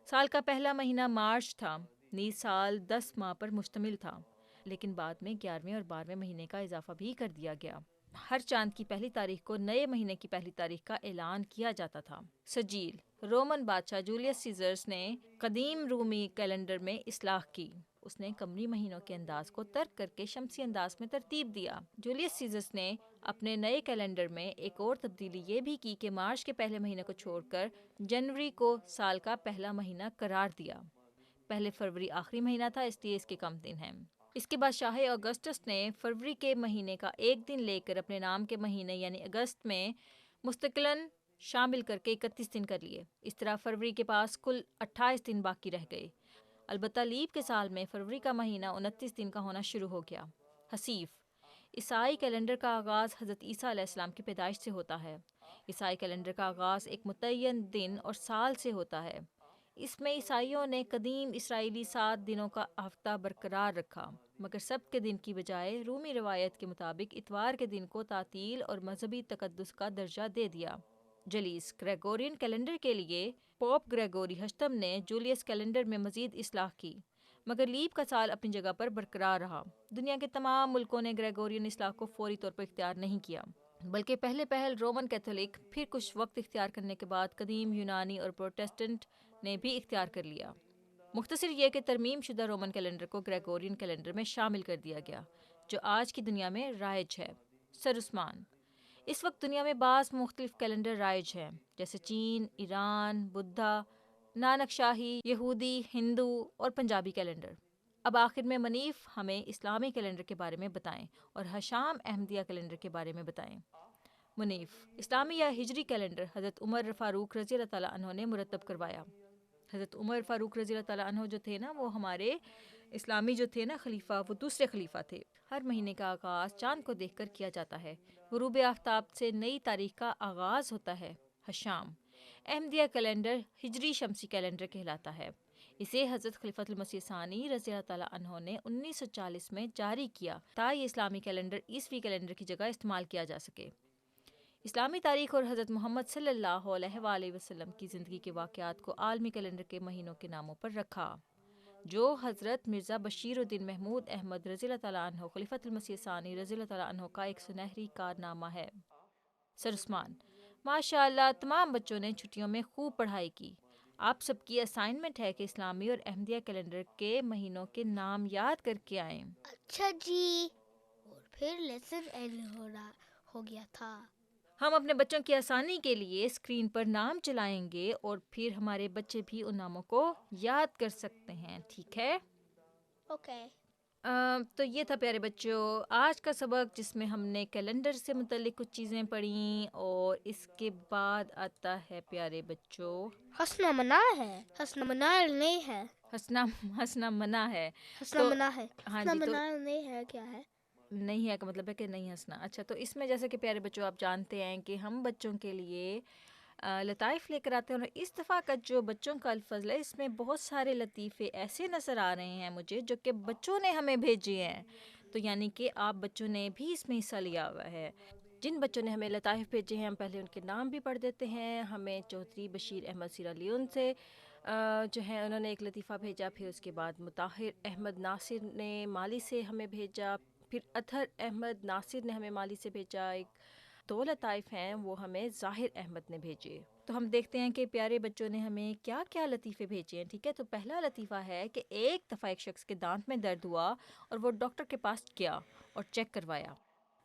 سال کا پہلا مہینہ مارچ تھا. نیز سال 10 ماہ پر مشتمل تھا، لیکن بعد میں 11ویں اور 12ویں مہینے کا اضافہ بھی کر دیا گیا. ہر چاند کی پہلی تاریخ کو نئے مہینے کی پہلی تاریخ کا اعلان کیا جاتا تھا. سجیل، رومن بادشاہ جولیس سیزرس نے قدیم رومی کیلنڈر میں اصلاح کی. اس نے قمری مہینوں کے انداز کو ترک کر کے شمسی انداز میں ترتیب دیا۔ جولیس سیزرس نے اپنے نئے کیلنڈر میں ایک اور تبدیلی یہ بھی کی کہ مارچ کے پہلے مہینے کو چھوڑ کر جنوری کو سال کا پہلا مہینہ قرار دیا۔ پہلے فروری آخری مہینہ تھا، اس لیے اس کے کم دن ہیں۔ اس کے بعد شاہ اگسٹس نے فروری کے مہینے کا ایک دن لے کر اپنے نام کے مہینے یعنی اگست میں مستقلاً شامل کر کے 31 دن کر لیے۔ اس طرح فروری کے پاس کل 28 دن باقی رہ گئے۔ البتہ لیپ کے سال میں فروری کا مہینہ 29 دن کا ہونا شروع ہو گیا۔ حصیف عیسائی کیلنڈر کا آغاز حضرت عیسیٰ علیہ السلام کی پیدائش سے ہوتا ہے۔ عیسائی کیلنڈر کا آغاز ایک متعین دن اور سال سے ہوتا ہے۔ اس میں عیسائیوں نے قدیم اسرائیلی 7 دنوں کا ہفتہ برقرار رکھا، مگر سبت کے دن کی بجائے رومی روایت کے مطابق اتوار کے دن کو تعطیل اور مذہبی تقدس کا درجہ دے دیا۔ جلیس گریگورین کیلنڈر کے لیے پوپ گریگوری ہشتم نے جولیس کیلنڈر میں مزید اصلاح کی، مگر لیپ کا سال اپنی جگہ پر برقرار رہا۔ دنیا کے تمام ملکوں نے گریگورین اصلاح کو فوری طور پر اختیار نہیں کیا، بلکہ پہل رومن کیتھولک، پھر کچھ وقت اختیار کرنے کے بعد قدیم یونانی اور پروٹسٹنٹ نے بھی اختیار کر لیا۔ مختصر یہ کہ ترمیم شدہ رومن کیلنڈر کو گریگورین کیلنڈر میں شامل کر دیا گیا، جو آج کی دنیا میں رائج ہے۔ سر عثمان اس وقت دنیا میں بعض مختلف کیلنڈر رائج ہیں، جیسے چین، ایران، بدھا، نانک شاہی، یہودی، ہندو اور پنجابی کیلنڈر۔ اب آخر میں منیف ہمیں اسلامی کیلنڈر کے بارے میں بتائیں اور حشام احمدیہ کیلنڈر کے بارے میں بتائیں۔ منیف اسلامی یا ہجری کیلنڈر حضرت عمر فاروق رضی اللہ تعالیٰ عنہ نے مرتب کروایا۔ حضرت عمر فاروق رضی اللہ تعالیٰ عنہ جو تھے نا، وہ ہمارے اسلامی جو تھے نا خلیفہ، وہ دوسرے خلیفہ تھے۔ ہر مہینے کا آغاز چاند کو دیکھ کر کیا جاتا ہے۔ غروب آفتاب سے نئی تاریخ کا آغاز ہوتا ہے۔ حشام احمدیہ کیلنڈر ہجری شمسی کیلنڈر کہلاتا ہے۔ اسے حضرت خلیفۃ المسیح ثانی رضی اللہ تعالیٰ عنہ نے 1940 میں جاری کیا تاکہ یہ اسلامی کیلنڈر عیسوی کیلنڈر کی جگہ استعمال کیا جا سکے۔ اسلامی تاریخ اور حضرت محمد صلی اللہ علیہ وآلہ وسلم کی زندگی کے واقعات کو عالمی کیلنڈر کے مہینوں کے ناموں پر رکھا، جو حضرت مرزا بشیر الدین محمود احمد رضی اللہ تعالیٰ عنہ خلیفۃ المسیح ثانی رضی اللہ تعالیٰ عنہ کا ایک سنہری کارنامہ ہے۔ سر عثمان ماشاء اللہ تمام بچوں نے چھٹیوں میں خوب پڑھائی کی۔ آپ سب کی اسائنمنٹ ہے کہ اسلامی اور احمدیہ کیلنڈر کے مہینوں کے نام یاد کر کے آئیں۔ اچھا جی، اور پھر لیسن اینڈ ہو گیا تھا۔ ہم اپنے بچوں کی آسانی کے لیے اسکرین پر نام چلائیں گے اور پھر ہمارے بچے بھی ان ناموں کو یاد کر سکتے ہیں، ٹھیک ہے؟ اوکے۔ تو یہ تھا پیارے بچوں آج کا سبق، جس میں ہم نے کیلنڈر سے متعلق کچھ چیزیں پڑھیں، اور اس کے بعد آتا ہے پیارے بچوں ہنسنا منع ہے، ہنسنا منع نہیں ہے، ہنسنا منع ہے۔ ہنسنا منع ہے، ہاں ہنسنا جی، تو منع نہیں ہے، کیا ہے؟ نہیں ہے کا مطلب ہے کہ نہیں ہنسنا۔ اچھا، تو اس میں جیسے کہ پیارے بچوں آپ جانتے ہیں کہ ہم بچوں کے لیے لطائف لے کر آتے ہیں، اور اس دفعہ کا جو بچوں کا الفضل ہے اس میں بہت سارے لطیفے ایسے نظر آ رہے ہیں مجھے جو کہ بچوں نے ہمیں بھیجے ہیں، تو یعنی کہ آپ بچوں نے بھی اس میں حصہ لیا ہوا ہے۔ جن بچوں نے ہمیں لطائف بھیجے ہیں ہم پہلے ان کے نام بھی پڑھ دیتے ہیں۔ ہمیں چودھری بشیر احمد سیرا لیون سے جو ہے انہوں نے ایک لطیفہ بھیجا، پھر اس کے بعد مطہر احمد ناصر نے مالی سے ہمیں بھیجا، پھر اطہر احمد ناصر نے ہمیں مالی سے بھیجا، ایک 2 لطائف ہیں وہ ہمیں ظاہر احمد نے بھیجے۔ تو ہم دیکھتے ہیں کہ پیارے بچوں نے ہمیں کیا کیا لطیفے بھیجے ہیں، ٹھیک ہے؟ تو پہلا لطیفہ ہے کہ ایک دفعہ ایک شخص کے دانت میں درد ہوا اور وہ ڈاکٹر کے پاس گیا اور چیک کروایا۔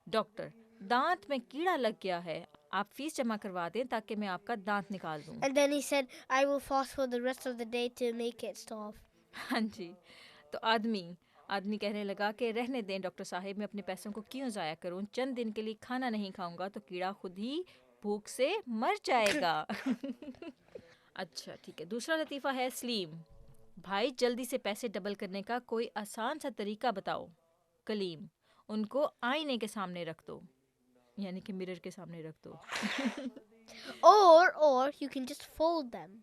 ڈاکٹر دانت میں کیڑا لگ گیا ہے، آپ فیس جمع کروا دیں تاکہ میں آپ کا دانت نکال دوں۔ And then he said, I will fast for the rest of the day to make it stop. ہاں جی، تو آدمی کہنے لگا کہ رہنے دیں ڈاکٹر صاحب، میں اپنے پیسوں کو کیوں ضائع کروں، چند دن کے لیے کھانا نہیں کھاؤں گا تو کیڑا خود ہی بھوک سے مر جائے گا۔ اچھا ٹھیک ہے، دوسرا لطیفہ ہے سلیم، بھائی جلدی سے پیسے ڈبل کرنے کا کوئی آسان سا طریقہ بتاؤ۔ کلیم ان کو آئینے کے سامنے رکھ دو، یعنی کہ مرر کے سامنے رکھ دو۔ Or you can just fold them.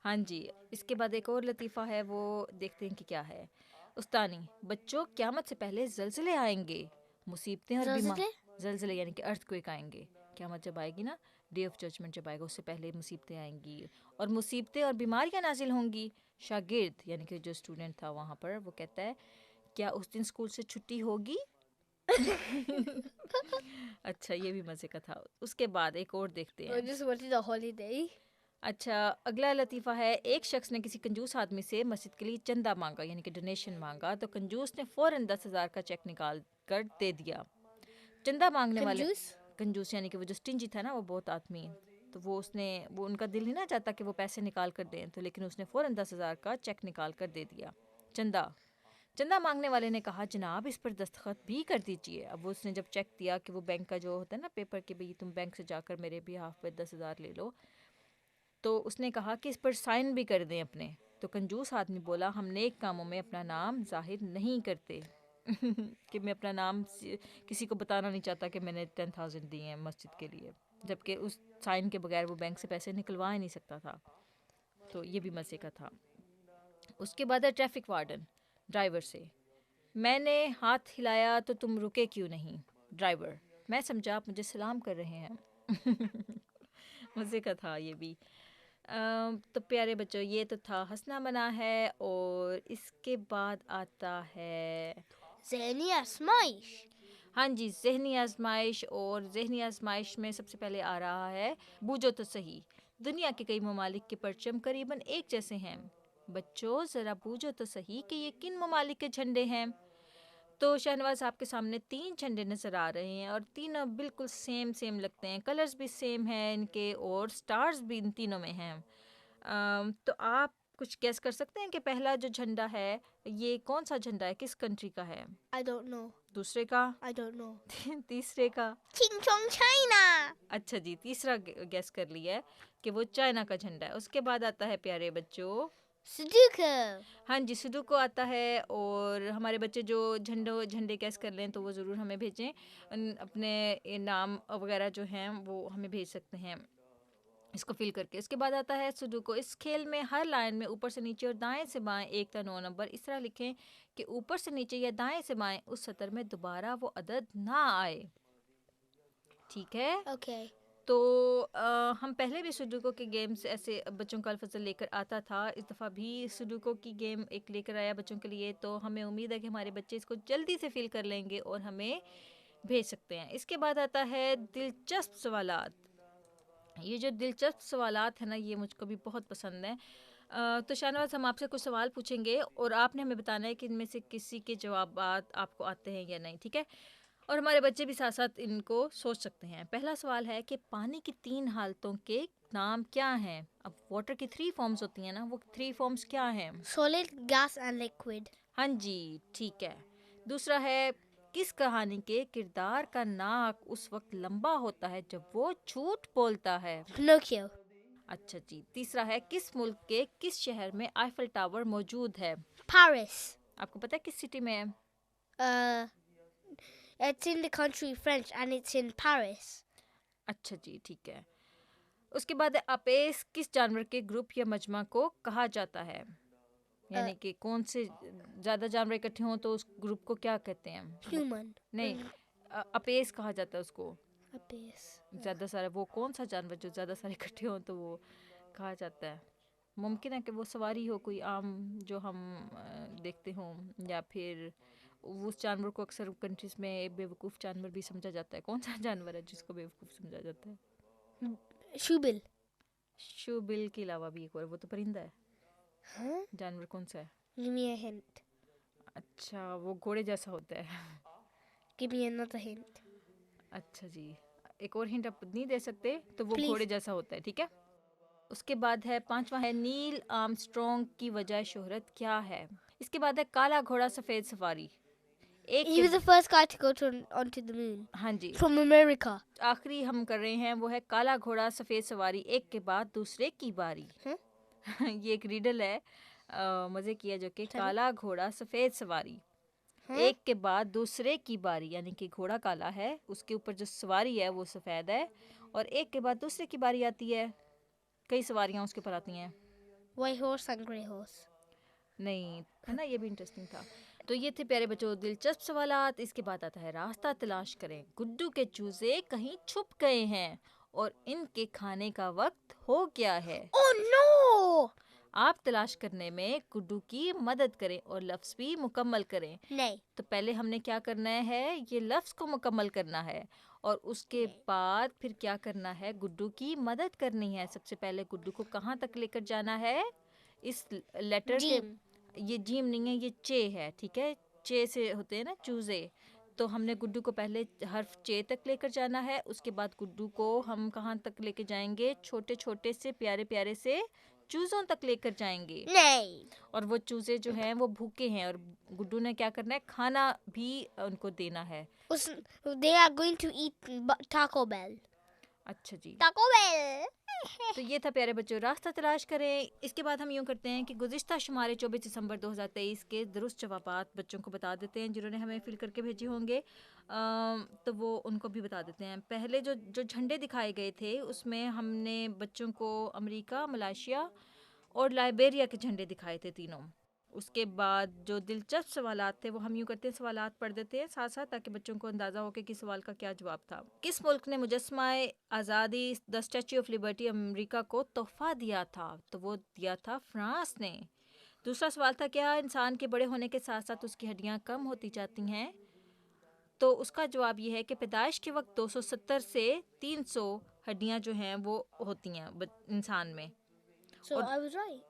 ہاں جی، اس کے بعد ایک اور لطیفہ ہے، وہ دیکھتے ہیں کہ کیا ہے۔ استانی بچوں قیامت سے پہلے زلزلے آئیں گے، مصیبتیں اور زلزلے یعنی کہ ارتھ کوئک آئیں گے۔ قیامت جب آئے گی نا، ڈے آف ججمنٹ جب آئے گا، اس سے پہلے مصیبتیں آئیں گی اور مصیبتیں اور بیماریاں نازل ہوں گی۔ شاگرد یعنی کہ جو اسٹوڈنٹ تھا وہاں پر، وہ کہتا ہے کیا اس دن اسکول سے چھٹی ہوگی؟ اچھا، یہ بھی مزے کا تھا۔ اس کے بعد ایک اور دیکھتے ہیں۔ I just wanted a holiday. اچھا اگلا لطیفہ ہے، ایک شخص نے کسی کنجوس آدمی سے مسجد کے لیے چندہ مانگا یعنی کہ ڈونیشن مانگا، تو کنجوس نے فوراً 10,000 کا چیک نکال کر دے دیا۔ چندہ مانگنے والے کنجوس؟ کنجوس یعنی کہ وہ جو سٹنجی تھا نا، وہ بہت آدمی، تو وہ ان کا دل نہیں نہ چاہتا کہ وہ پیسے نکال کر دیں، تو لیکن اس نے فوراً 10,000 کا چیک نکال کر دے دیا۔ چندہ مانگنے والے نے کہا جناب اس پر دستخط بھی کر دیجئے۔ اب اس نے جب چیک دیا کہ وہ بینک کا جو ہوتا ہے نا پیپر کہ بھئی تم بینک سے جا کر میرے بھی ہاف پہ 10,000 لے لو، تو اس نے کہا کہ اس پر سائن بھی کر دیں اپنے، تو کنجوس آدمی بولا ہم نیک کاموں میں اپنا نام ظاہر نہیں کرتے کہ میں اپنا نام کسی کو بتانا نہیں چاہتا کہ میں نے 10,000 دیے ہیں مسجد کے لیے، جبکہ اس سائن کے بغیر وہ بینک سے پیسے نکلوا ہی نہیں سکتا تھا۔ تو یہ بھی مزے کا تھا۔ اس کے بعد ہے ٹریفک وارڈن ڈرائیور سے، میں نے ہاتھ ہلایا تو تم رکے کیوں نہیں؟ ڈرائیور، میں سمجھا آپ مجھے سلام کر رہے ہیں۔ مزے کا تھا یہ بھی۔ تو پیارے بچوں یہ تو تھا ہنسنا منع ہے، اور اس کے بعد آتا ہے ذہنی آزمائش۔ ہاں جی ذہنی آزمائش، اور ذہنی آزمائش میں سب سے پہلے آ رہا ہے بوجھو تو صحیح، دنیا کے کئی ممالک کے پرچم قریباً ایک جیسے ہیں، بچوں ذرا بوجھو تو صحیح کہ یہ کن ممالک کے جھنڈے ہیں؟ تو شہنواز آپ کے سامنے 3 جھنڈے نظر آ رہے ہیں، اور تینوں بالکل سیم لگتے ہیں، کلرز بھی سیم ہیں ان کے، اور سٹارز بھی ان تینوں میں ہیں۔ تو آپ کچھ گیس کر سکتے ہیں کہ پہلا جو جھنڈا ہے یہ کون سا جھنڈا ہے، کس کنٹری کا ہے؟ I don't know. دوسرے کا؟ I don't know. تیسرے کا؟ King Chong China. اچھا جی تیسرا گیس کر لیا ہے کہ وہ چائنا کا جھنڈا ہے۔ اس کے بعد آتا ہے پیارے بچوں Sudoku. ہاں جی سڈوکو آتا ہے، اور ہمارے بچے جو جھنڈے گیس کر لیں تو وہ ضرور ہمیں بھیجیں، اپنے نام وغیرہ جو ہیں وہ ہمیں بھیج سکتے ہیں اس کو فل کر کے۔ اس کے بعد آتا ہے سڈوکو، اس کھیل میں ہر لائن میں اوپر سے نیچے اور دائیں سے بائیں 1 تا 9 نمبر اس طرح لکھیں کہ اوپر سے نیچے یا دائیں سے بائیں اس سطر میں دوبارہ وہ عدد نہ آئے، ٹھیک ہے؟ Okay. تو ہم پہلے بھی سڈوکو کے گیمز ایسے بچوں کا الفظ لے کر آتا تھا، اس دفعہ بھی سڈوکو کی گیم ایک لے کر آیا بچوں کے لیے، تو ہمیں امید ہے کہ ہمارے بچے اس کو جلدی سے فل کر لیں گے اور ہمیں بھیج سکتے ہیں۔ اس کے بعد آتا ہے دلچسپ سوالات۔ یہ جو دلچسپ سوالات ہیں نا یہ مجھ کو بھی بہت پسند ہیں۔ تو شاہنواز ہم آپ سے کچھ سوال پوچھیں گے اور آپ نے ہمیں بتانا ہے کہ ان میں سے کسی کے جوابات آپ کو آتے ہیں یا نہیں، ٹھیک ہے؟ اور ہمارے بچے بھی ساتھ ساتھ ان کو سوچ سکتے ہیں۔ پہلا سوال ہے کہ پانی کی 3 حالتوں کے نام کیا ہیں؟ اب واٹر کی 3 فارمز ہوتی ہیں نا، وہ 3 فارمز کیا ہیں؟ Solid, gas, and liquid. ہاں جی ٹھیک ہے۔ دوسرا ہے کس کہانی کے کردار کا ناک اس وقت لمبا ہوتا ہے جب وہ جھوٹ بولتا ہے؟ Pinocchio. اچھا جی تیسرا ہے کس ملک کے کس شہر میں آئیفل ٹاور موجود ہے؟ Paris. آپ کو پتہ ہے کس سٹی میں ہے؟ Uh, it's in the country French and it's in Paris. اچھا جی ٹھیک ہے۔ اس کے بعد اپیس کس جانور کے گروپ یا مجمع کو کہا جاتا ہے؟ یعنی کہ کون سے زیادہ جانور اکٹھے ہوں تو اس گروپ کو کیا کہتے ہیں؟ Human. نہیں اپیس کہا جاتا ہے اس کو، Abyss. زیادہ سارے، وہ کون سا جانور جو زیادہ سارے اکٹھے ہوں تو وہ کہا جاتا ہے؟ ممکن ہے کہ وہ سواری ہو کوئی عام جو ہم دیکھتے ہوں، یا پھر اس جانور کو اکثر کنٹریز میں بے وقوف جانور بھی سمجھا جاتا ہے۔ کون سا جانور ہے جس کو بے وقوف سمجھا جاتا ہے؟ Shubil. شو بل کے علاوہ بھی ایک اور، وہ تو پرندہ ہے۔ Huh? جانور کون سا ہے؟ Give me a hint. اچھا وہ گھوڑے جیسا ہوتا ہے۔ Give me another hint. اچھا جی ایک اور ہنٹ آپ نہیں دے سکتے تو وہ Please. گھوڑے جیسا ہوتا ہے، ٹھیک ہے؟ اس کے بعد ہے 5واں ہے نیل آرمسٹرانگ کی وجہ شہرت کیا ہے؟ اس کے بعد ہے کالا گھوڑا سفید سواری۔ ایک He was the first guy to go onto the moon. ہاں جی From America. آخری ہم کر رہے ہیں وہ ہے کالا گھوڑا سفید سواری، ایک کے بعد دوسرے کی باری۔ یہ ایک ریڈل ہے مزے کیا، جو کہ کالا گھوڑا سفید سواری، ایک کے بعد دوسرے کی باری، یعنی کہ گھوڑا کالا ہے، اس کے اوپر جو سواری ہے وہ سفید ہے، اور ایک کے بعد دوسرے کی باری آتی ہے، کئی سواریاں اس کے پر آتی ہیں۔ White horse and grey horse. نہیں ہے نا، یہ بھی انٹرسٹنگ تھا۔ تو یہ تھے پیارے بچوں دلچسپ سوالات۔ اس کے بعد آتا ہے راستہ تلاش کریں، گڈو کے چوزے کہیں چھپ گئے ہیں اور ان کے کھانے کا وقت ہو گیا ہے۔ Oh no! آپ تلاش کرنے میں گڈو کی مدد کریں اور لفظ بھی مکمل کریں. نہیں. تو پہلے ہم نے کیا کرنا ہے, یہ لفظ کو مکمل کرنا ہے اور اس کے بعد پھر کیا کرنا ہے, گڈو کی مدد کرنی ہے. سب سے پہلے گڈو کو کہاں تک لے کر جانا ہے, اس لیٹر کے, جیم. یہ جیم نہیں ہے, یہ چے ہے, ٹھیک ہے, چے سے ہوتے ہیں نا چوزے. تو ہم نے گڈو کو پہلے حرف چے تک لے کر جانا ہے, اس کے بعد گڈو کو ہم کہاں تک لے کے جائیں گے, چھوٹے چھوٹے سے پیارے پیارے سے چوزوں تک لے کر جائیں گے. نہیں. اور وہ چوزے جو ہیں وہ بھوکے ہیں اور گڈو نے کیا کرنا ہے, کھانا بھی ان کو دینا ہے. They are going to eat Taco Bell. اچھا جی, Taco Bell. تو یہ تھا پیارے بچوں, راستہ تلاش کریں. اس کے بعد ہم یوں کرتے ہیں کہ گزشتہ شمارے 24 دسمبر 2023 کے درست جوابات بچوں کو بتا دیتے ہیں جنہوں نے ہمیں فل کر کے بھیجے ہوں گے, تو وہ ان کو بھی بتا دیتے ہیں. پہلے جو جھنڈے دکھائے گئے تھے اس میں ہم نے بچوں کو امریکہ, ملائیشیا اور لائبیریا کے جھنڈے دکھائے تھے تینوں. اس کے بعد جو دلچسپ سوالات تھے وہ ہم یوں کرتے ہیں سوالات پڑھ دیتے ہیں ساتھ ساتھ, تاکہ بچوں کو اندازہ ہو کہ کس سوال کا کیا جواب تھا. کس ملک نے مجسمہ آزادی دا اسٹیچو آف لبرٹی امریکہ کو تحفہ دیا تھا؟ تو وہ دیا تھا فرانس نے. دوسرا سوال تھا کیا انسان کے بڑے ہونے کے ساتھ ساتھ اس کی ہڈیاں کم ہوتی جاتی ہیں؟ تو اس کا جواب یہ ہے کہ پیدائش کے وقت 270 سے 300 ہڈیاں جو ہیں وہ ہوتی ہیں انسان میں. So I was right.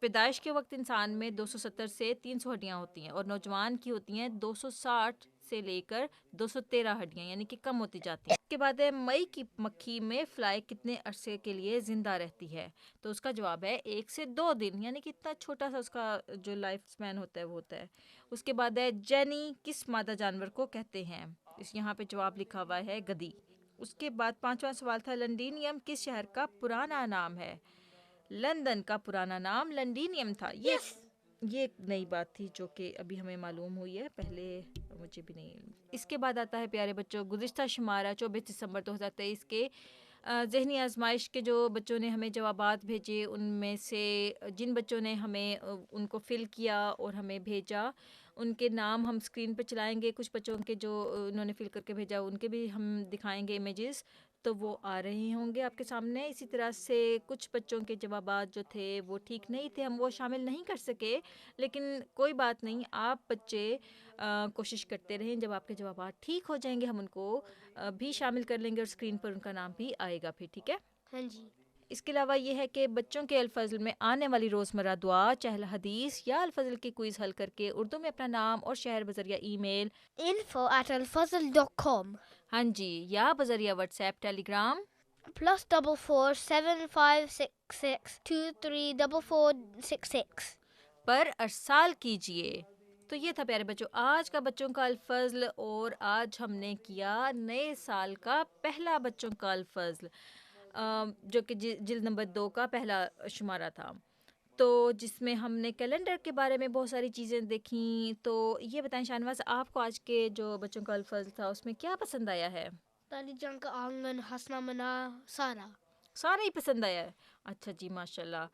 پیدائش کے وقت انسان میں 270 سے 300 ہڈیاں ہوتی ہیں اور نوجوان کی ہوتی ہیں 260 سے لے کر 213 ہڈیاں, یعنی کہ کم ہوتی جاتی ہیں. اس کے بعد ہے مئی کی مکھی میں فلائی کتنے عرصے کے لیے زندہ رہتی ہے؟ تو اس کا جواب ہے 1 سے 2 دن, یعنی کہ اتنا چھوٹا سا اس کا جو لائف سپین ہوتا ہے وہ ہوتا ہے. اس کے بعد ہے جینی کس مادہ جانور کو کہتے ہیں؟ یہاں پہ جواب لکھا ہوا ہے گدی. اس کے بعد 5واں سوال تھا لنڈینیم کس شہر کا پرانا نام ہے؟ لندن کا پرانا نام لنڈینیم تھا. یہ ایک نئی بات تھی جو کہ ابھی ہمیں معلوم ہوئی ہے, پہلے مجھے بھی نہیں. اس کے بعد آتا ہے پیارے بچوں گزشتہ شمارہ 24 دسمبر 2023 کے ذہنی آزمائش کے جو بچوں نے ہمیں جوابات بھیجے, ان میں سے جن بچوں نے ہمیں ان کو فل کیا اور ہمیں بھیجا ان کے نام ہم اسکرین پہ چلائیں گے. کچھ بچوں کے جو انہوں نے فل کر کے بھیجا ان کے بھی ہم دکھائیں گے امیجز, تو وہ آ رہے ہوں گے آپ کے سامنے. اسی طرح سے کچھ بچوں کے جوابات جو تھے وہ ٹھیک نہیں تھے, ہم وہ شامل نہیں کر سکے, لیکن کوئی بات نہیں, آپ بچے کوشش کرتے رہیں. جب آپ کے جوابات ٹھیک ہو جائیں گے ہم ان کو بھی شامل کر لیں گے اور اسکرین پر ان کا نام بھی آئے گا پھر, ٹھیک ہے. ہاں جی. اس کے علاوہ یہ ہے کہ بچوں کے الفضل میں آنے والی روزمرہ دعا, چہل حدیث یا الفضل کی کوئز حل کر کے اردو میں اپنا نام اور شہر بذریعہ ای میل info@alfazl.com ہاں جی, یا بذریعہ واٹس ایپ, ٹیلی گرام +44 7566 234466 پر ارسال کیجئے. تو یہ تھا پیارے بچوں آج کا بچوں کا الفضل, اور آج ہم نے کیا نئے سال کا پہلا بچوں کا الفضل, جو کہ جلد نمبر 2 کا پہلا شمارہ تھا, تو جس میں ہم نے کیلنڈر کے بارے میں بہت ساری چیزیں دیکھیں. تو یہ بتائیں شاہنواز, آپ کو آج کے جو بچوں کا الفضل تھا اس میں کیا پسند آیا ہے؟ تالی جان کا آنگن, ہنسنا منا, سارا ہی پسند آیا ہے. اچھا جی, ماشاء اللہ.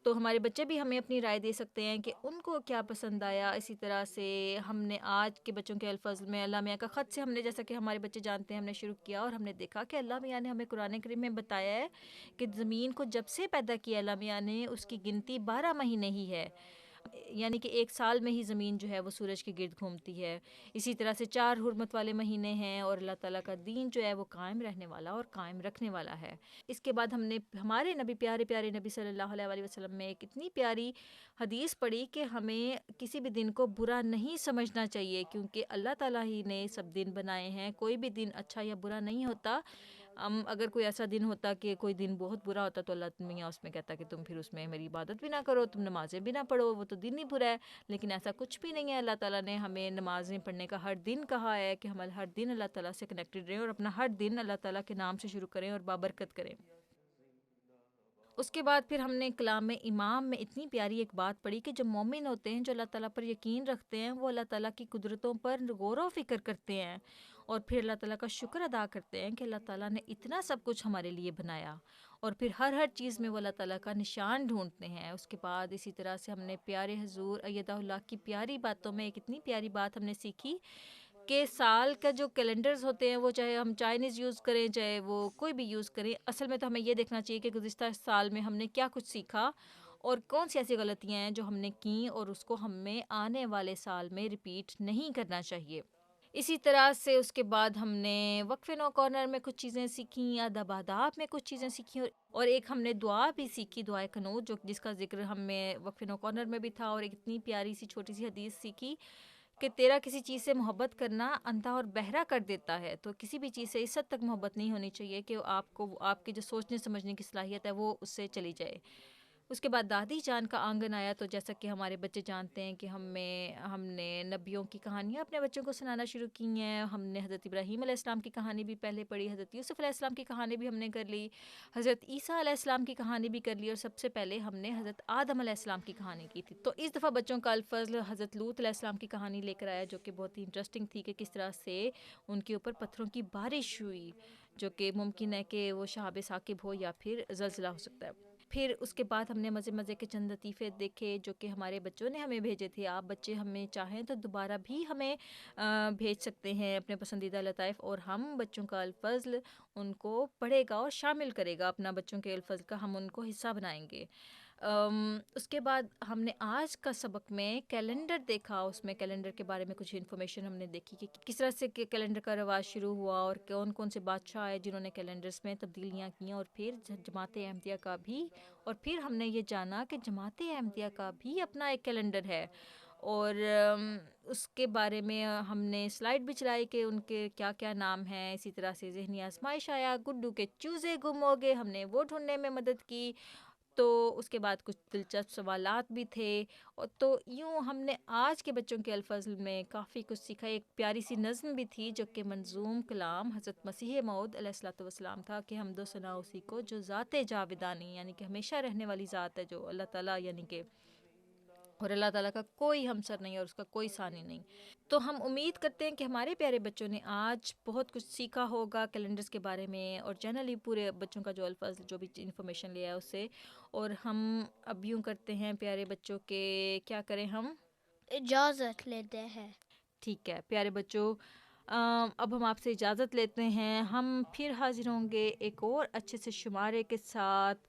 تو ہمارے بچے بھی ہمیں اپنی رائے دے سکتے ہیں کہ ان کو کیا پسند آیا. اسی طرح سے ہم نے آج کے بچوں کے الفاظ میں اللہ میاں کا خط سے ہم نے, جیسا کہ ہمارے بچے جانتے ہیں, ہم نے شروع کیا اور ہم نے دیکھا کہ اللہ میاں نے ہمیں قرآن کریم میں بتایا ہے کہ زمین کو جب سے پیدا کیا اللہ میاں نے اس کی گنتی 12 مہینے ہی ہے, یعنی کہ 1 سال میں ہی زمین جو ہے وہ سورج کے گرد گھومتی ہے. اسی طرح سے 4 حرمت والے مہینے ہیں اور اللہ تعالیٰ کا دین جو ہے وہ قائم رہنے والا اور قائم رکھنے والا ہے. اس کے بعد ہم نے ہمارے نبی پیارے نبی صلی اللہ علیہ وسلم میں ایک اتنی پیاری حدیث پڑھی کہ ہمیں کسی بھی دن کو برا نہیں سمجھنا چاہیے, کیونکہ اللہ تعالیٰ ہی نے سب دن بنائے ہیں, کوئی بھی دن اچھا یا برا نہیں ہوتا. اگر کوئی ایسا دن ہوتا کہ کوئی دن بہت برا ہوتا تو اللہ میاں اس میں کہتا کہ تم پھر اس میں میری عبادت بھی نہ کرو, تم نمازیں بھی نہ پڑھو, وہ تو دن ہی برا ہے. لیکن ایسا کچھ بھی نہیں ہے. اللہ تعالیٰ نے ہمیں نمازیں پڑھنے کا ہر دن کہا ہے کہ ہم ہر دن اللہ تعالیٰ سے کنیکٹڈ رہیں اور اپنا ہر دن اللہ تعالیٰ کے نام سے شروع کریں اور بابرکت کریں. اس کے بعد پھر ہم نے کلام امام میں اتنی پیاری ایک بات پڑھی کہ جو مومن ہوتے ہیں, جو اللہ تعالیٰ پر یقین رکھتے ہیں, وہ اللہ تعالیٰ کی قدرتوں پر غور و فکر کرتے ہیں اور پھر اللہ تعالیٰ کا شکر ادا کرتے ہیں کہ اللہ تعالیٰ نے اتنا سب کچھ ہمارے لیے بنایا, اور پھر ہر چیز میں وہ اللہ تعالیٰ کا نشان ڈھونڈتے ہیں. اس کے بعد اسی طرح سے ہم نے پیارے حضور ایدہ اللہ کی پیاری باتوں میں ایک اتنی پیاری بات ہم نے سیکھی کہ سال کا جو کیلنڈرز ہوتے ہیں, وہ چاہے ہم چائنیز یوز کریں چاہے وہ کوئی بھی یوز کریں, اصل میں تو ہمیں یہ دیکھنا چاہیے کہ گزشتہ سال میں ہم نے کیا کچھ سیکھا اور کون سی ایسی غلطیاں ہیں جو ہم نے کی اور اس کو ہمیں آنے والے سال میں ریپیٹ نہیں کرنا چاہیے. اسی طرح سے اس کے بعد ہم نے وقفے نو کارنر میں کچھ چیزیں سیکھیں، ادب آداب میں کچھ چیزیں سیکھیں، اور ایک ہم نے دعا بھی سیکھی، دعائے قنوت، جو جس کا ذکر ہمیں وقفے نو کارنر میں بھی تھا، اور ایک اتنی پیاری سی چھوٹی سی حدیث سیکھی کہ تیرا کسی چیز سے محبت کرنا اندھا اور بہرا کر دیتا ہے. تو کسی بھی چیز سے اس حد تک محبت نہیں ہونی چاہیے کہ آپ کو آپ کی جو سوچنے سمجھنے کی صلاحیت ہے وہ اس سے چلی جائے. اس کے بعد دادی جان کا آنگن آیا. تو جیسا کہ ہمارے بچے جانتے ہیں کہ ہم نے نبیوں کی کہانیاں اپنے بچوں کو سنانا شروع کی ہیں. ہم نے حضرت ابراہیم علیہ السلام کی کہانی بھی پہلے پڑھی، حضرت یوسف علیہ السلام کی کہانی بھی ہم نے کر لی، حضرت عیسیٰ علیہ السلام کی کہانی بھی کر لی، اور سب سے پہلے ہم نے حضرت آدم علیہ السلام کی کہانی کی تھی. تو اس دفعہ بچوں کا الفضل حضرت لوط علیہ السلام کی کہانی لے کر آیا، جو کہ بہت ہی انٹرسٹنگ تھی کہ کس طرح سے ان کے اوپر پتھروں کی بارش ہوئی، جو کہ ممکن ہے کہ وہ شہاب ثاقب ہو یا پھر زلزلہ ہو سکتا ہے. پھر اس کے بعد ہم نے مزے مزے کے چند لطیفے دیکھے جو کہ ہمارے بچوں نے ہمیں بھیجے تھے. آپ بچے ہمیں چاہیں تو دوبارہ بھی ہمیں بھیج سکتے ہیں اپنے پسندیدہ لطائف، اور ہم بچوں کا الفضل ان کو پڑھے گا اور شامل کرے گا اپنا بچوں کے الفضل کا، ہم ان کو حصہ بنائیں گے. اس کے بعد ہم نے آج کا سبق میں کیلنڈر دیکھا. اس میں کیلنڈر کے بارے میں کچھ انفارمیشن ہم نے دیکھی کہ کس طرح سے کیلنڈر کا رواج شروع ہوا، اور کون کون سے بادشاہ آئے جنہوں نے کیلنڈرز میں تبدیلیاں کیں، اور پھر جماعت احمدیہ کا بھی. اور پھر ہم نے یہ جانا کہ جماعت احمدیہ کا بھی اپنا ایک کیلنڈر ہے، اور اس کے بارے میں ہم نے سلائیڈ بھی چلائی کہ ان کے کیا کیا نام ہیں. اسی طرح سے ذہنی آزمائش آیا، گڈو کے چوزے گم ہو گئے، ہم نے وہ ڈھونڈنے میں مدد کی. تو اس کے بعد کچھ دلچسپ سوالات بھی تھے. اور تو یوں ہم نے آج کے بچوں کے الفضل میں کافی کچھ سیکھا. ایک پیاری سی نظم بھی تھی جو کہ منظوم کلام حضرت مسیح موعود علیہ الصلوۃ والسلام تھا کہ حمد و ثنا اسی کو جو ذات جاودانی، یعنی کہ ہمیشہ رہنے والی ذات ہے، جو اللہ تعالیٰ، یعنی کہ اور اللہ تعالیٰ کا کوئی ہمسر نہیں اور اس کا کوئی ثانی نہیں. تو ہم امید کرتے ہیں کہ ہمارے پیارے بچوں نے آج بہت کچھ سیکھا ہوگا کیلنڈرز کے بارے میں، اور جنرلی پورے بچوں کا جو الفاظ جو بھی انفارمیشن لیا ہے اس سے. اور ہم اب یوں کرتے ہیں پیارے بچوں کے، کیا کریں، ہم اجازت لیتے ہیں. ٹھیک ہے پیارے بچوں، اب ہم آپ سے اجازت لیتے ہیں. ہم پھر حاضر ہوں گے ایک اور اچھے سے شمارے کے ساتھ.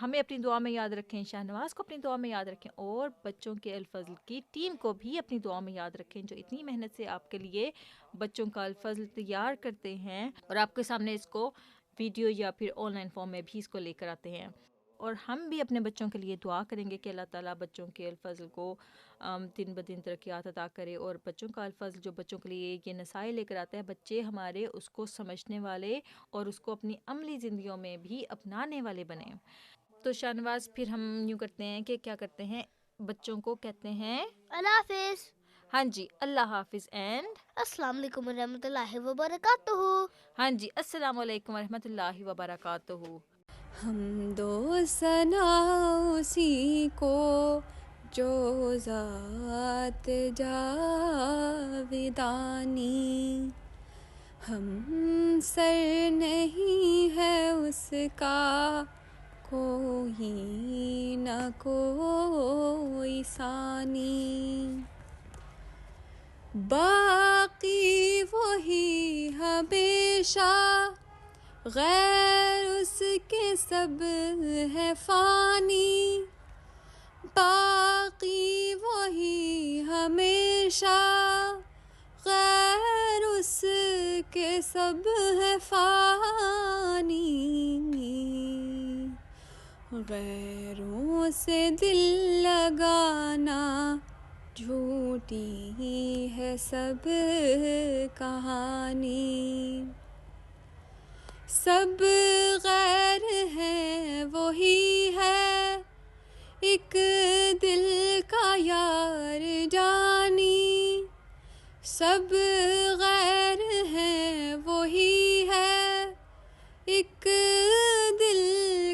ہمیں اپنی دعا میں یاد رکھیں، شاہنواز کو اپنی دعا میں یاد رکھیں، اور بچوں کے الفضل کی ٹیم کو بھی اپنی دعا میں یاد رکھیں جو اتنی محنت سے آپ کے لیے بچوں کا الفضل تیار کرتے ہیں، اور آپ کے سامنے اس کو ویڈیو یا پھر آن لائن فارم میں بھی اس کو لے کر آتے ہیں. اور ہم بھی اپنے بچوں کے لیے دعا کریں گے کہ اللہ تعالیٰ بچوں کے الفضل کو دن بدن ترقیات عطا کرے، اور بچوں کا الفضل جو بچوں کے لیے یہ نصائح لے کر آتا ہے، بچے ہمارے اس کو سمجھنے والے اور اس کو اپنی عملی زندگیوں میں بھی اپنانے والے بنیں. تو شاہنواز پھر ہم یوں کرتے ہیں کہ کیا کرتے ہیں، بچوں کو کہتے ہیں اللہ حافظ. ہاں جی اللہ حافظ، اینڈ السلام علیکم ورحمۃ اللہ وبرکاتہ. ہاں جی السلام علیکم ورحمۃ اللہ وبرکاتہ. حمد و ثنا اسی کو جو ذات جاودانی، ہم سر نہیں ہے اس کا کوئی نہ کوئی ثانی. باقی وہی ہمیشہ، غیر اس کے سب ہے فانی. باقی وہی ہمیشہ، غیر اس کے سب ہے فانی. غیروں سے دل لگانا جھوٹی ہے سب کہانی. سب غیر ہیں وہی ہے ایک دل کا یار جانی. سب غیر ہیں وہی ہے ایک دل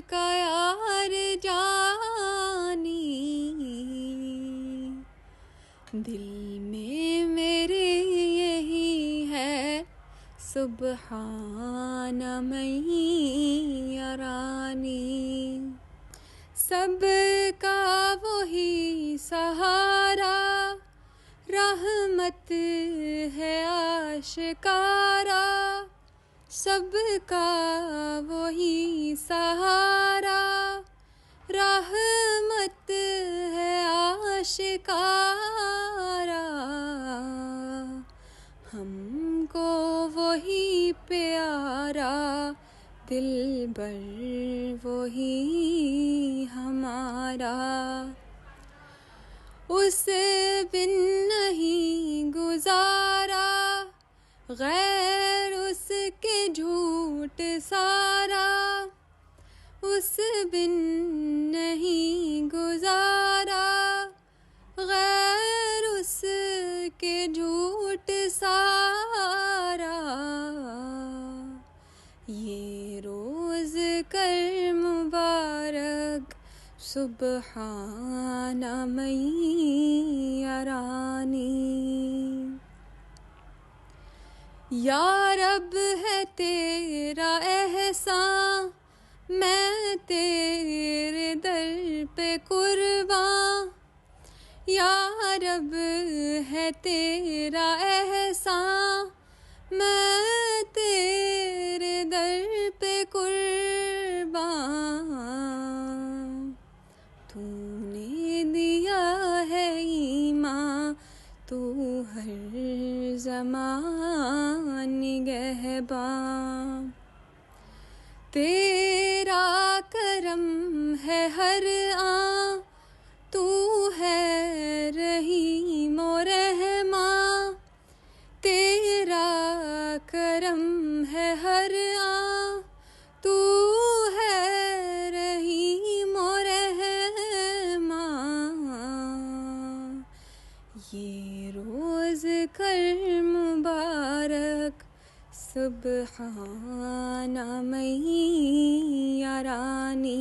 کا یار جانی. دل میں میرے یہی ہے سبحان من یرانی. سب کا وہی سہارا، رحمت ہے آشکارا. سب کا وہی سہارا، رحمت آشکارا ہم کو وہی پیارا دلبر وہی ہمارا اس بن نہیں گزارا غیر اس کے جھوٹ سارا اس بن نہیں گزارا غیر اس کے جھوٹ سارا یہ روز کر مبارک سبحان من یرانی یا رب ہے تیرا احسان میں تیرے در پہ قرباں یا رب ہے تیرا احسان میں تیرے در پہ قرباں تو نے دیا ہے ایمان تو ہر زمان نگہباں تیرا کرم ہے ہر آن تو ہے رحیم و رحماں تیرا کرم ہے ہر آن تو ہے رحیم و رحماں یہ روز کر مبارک سبحان من یرانی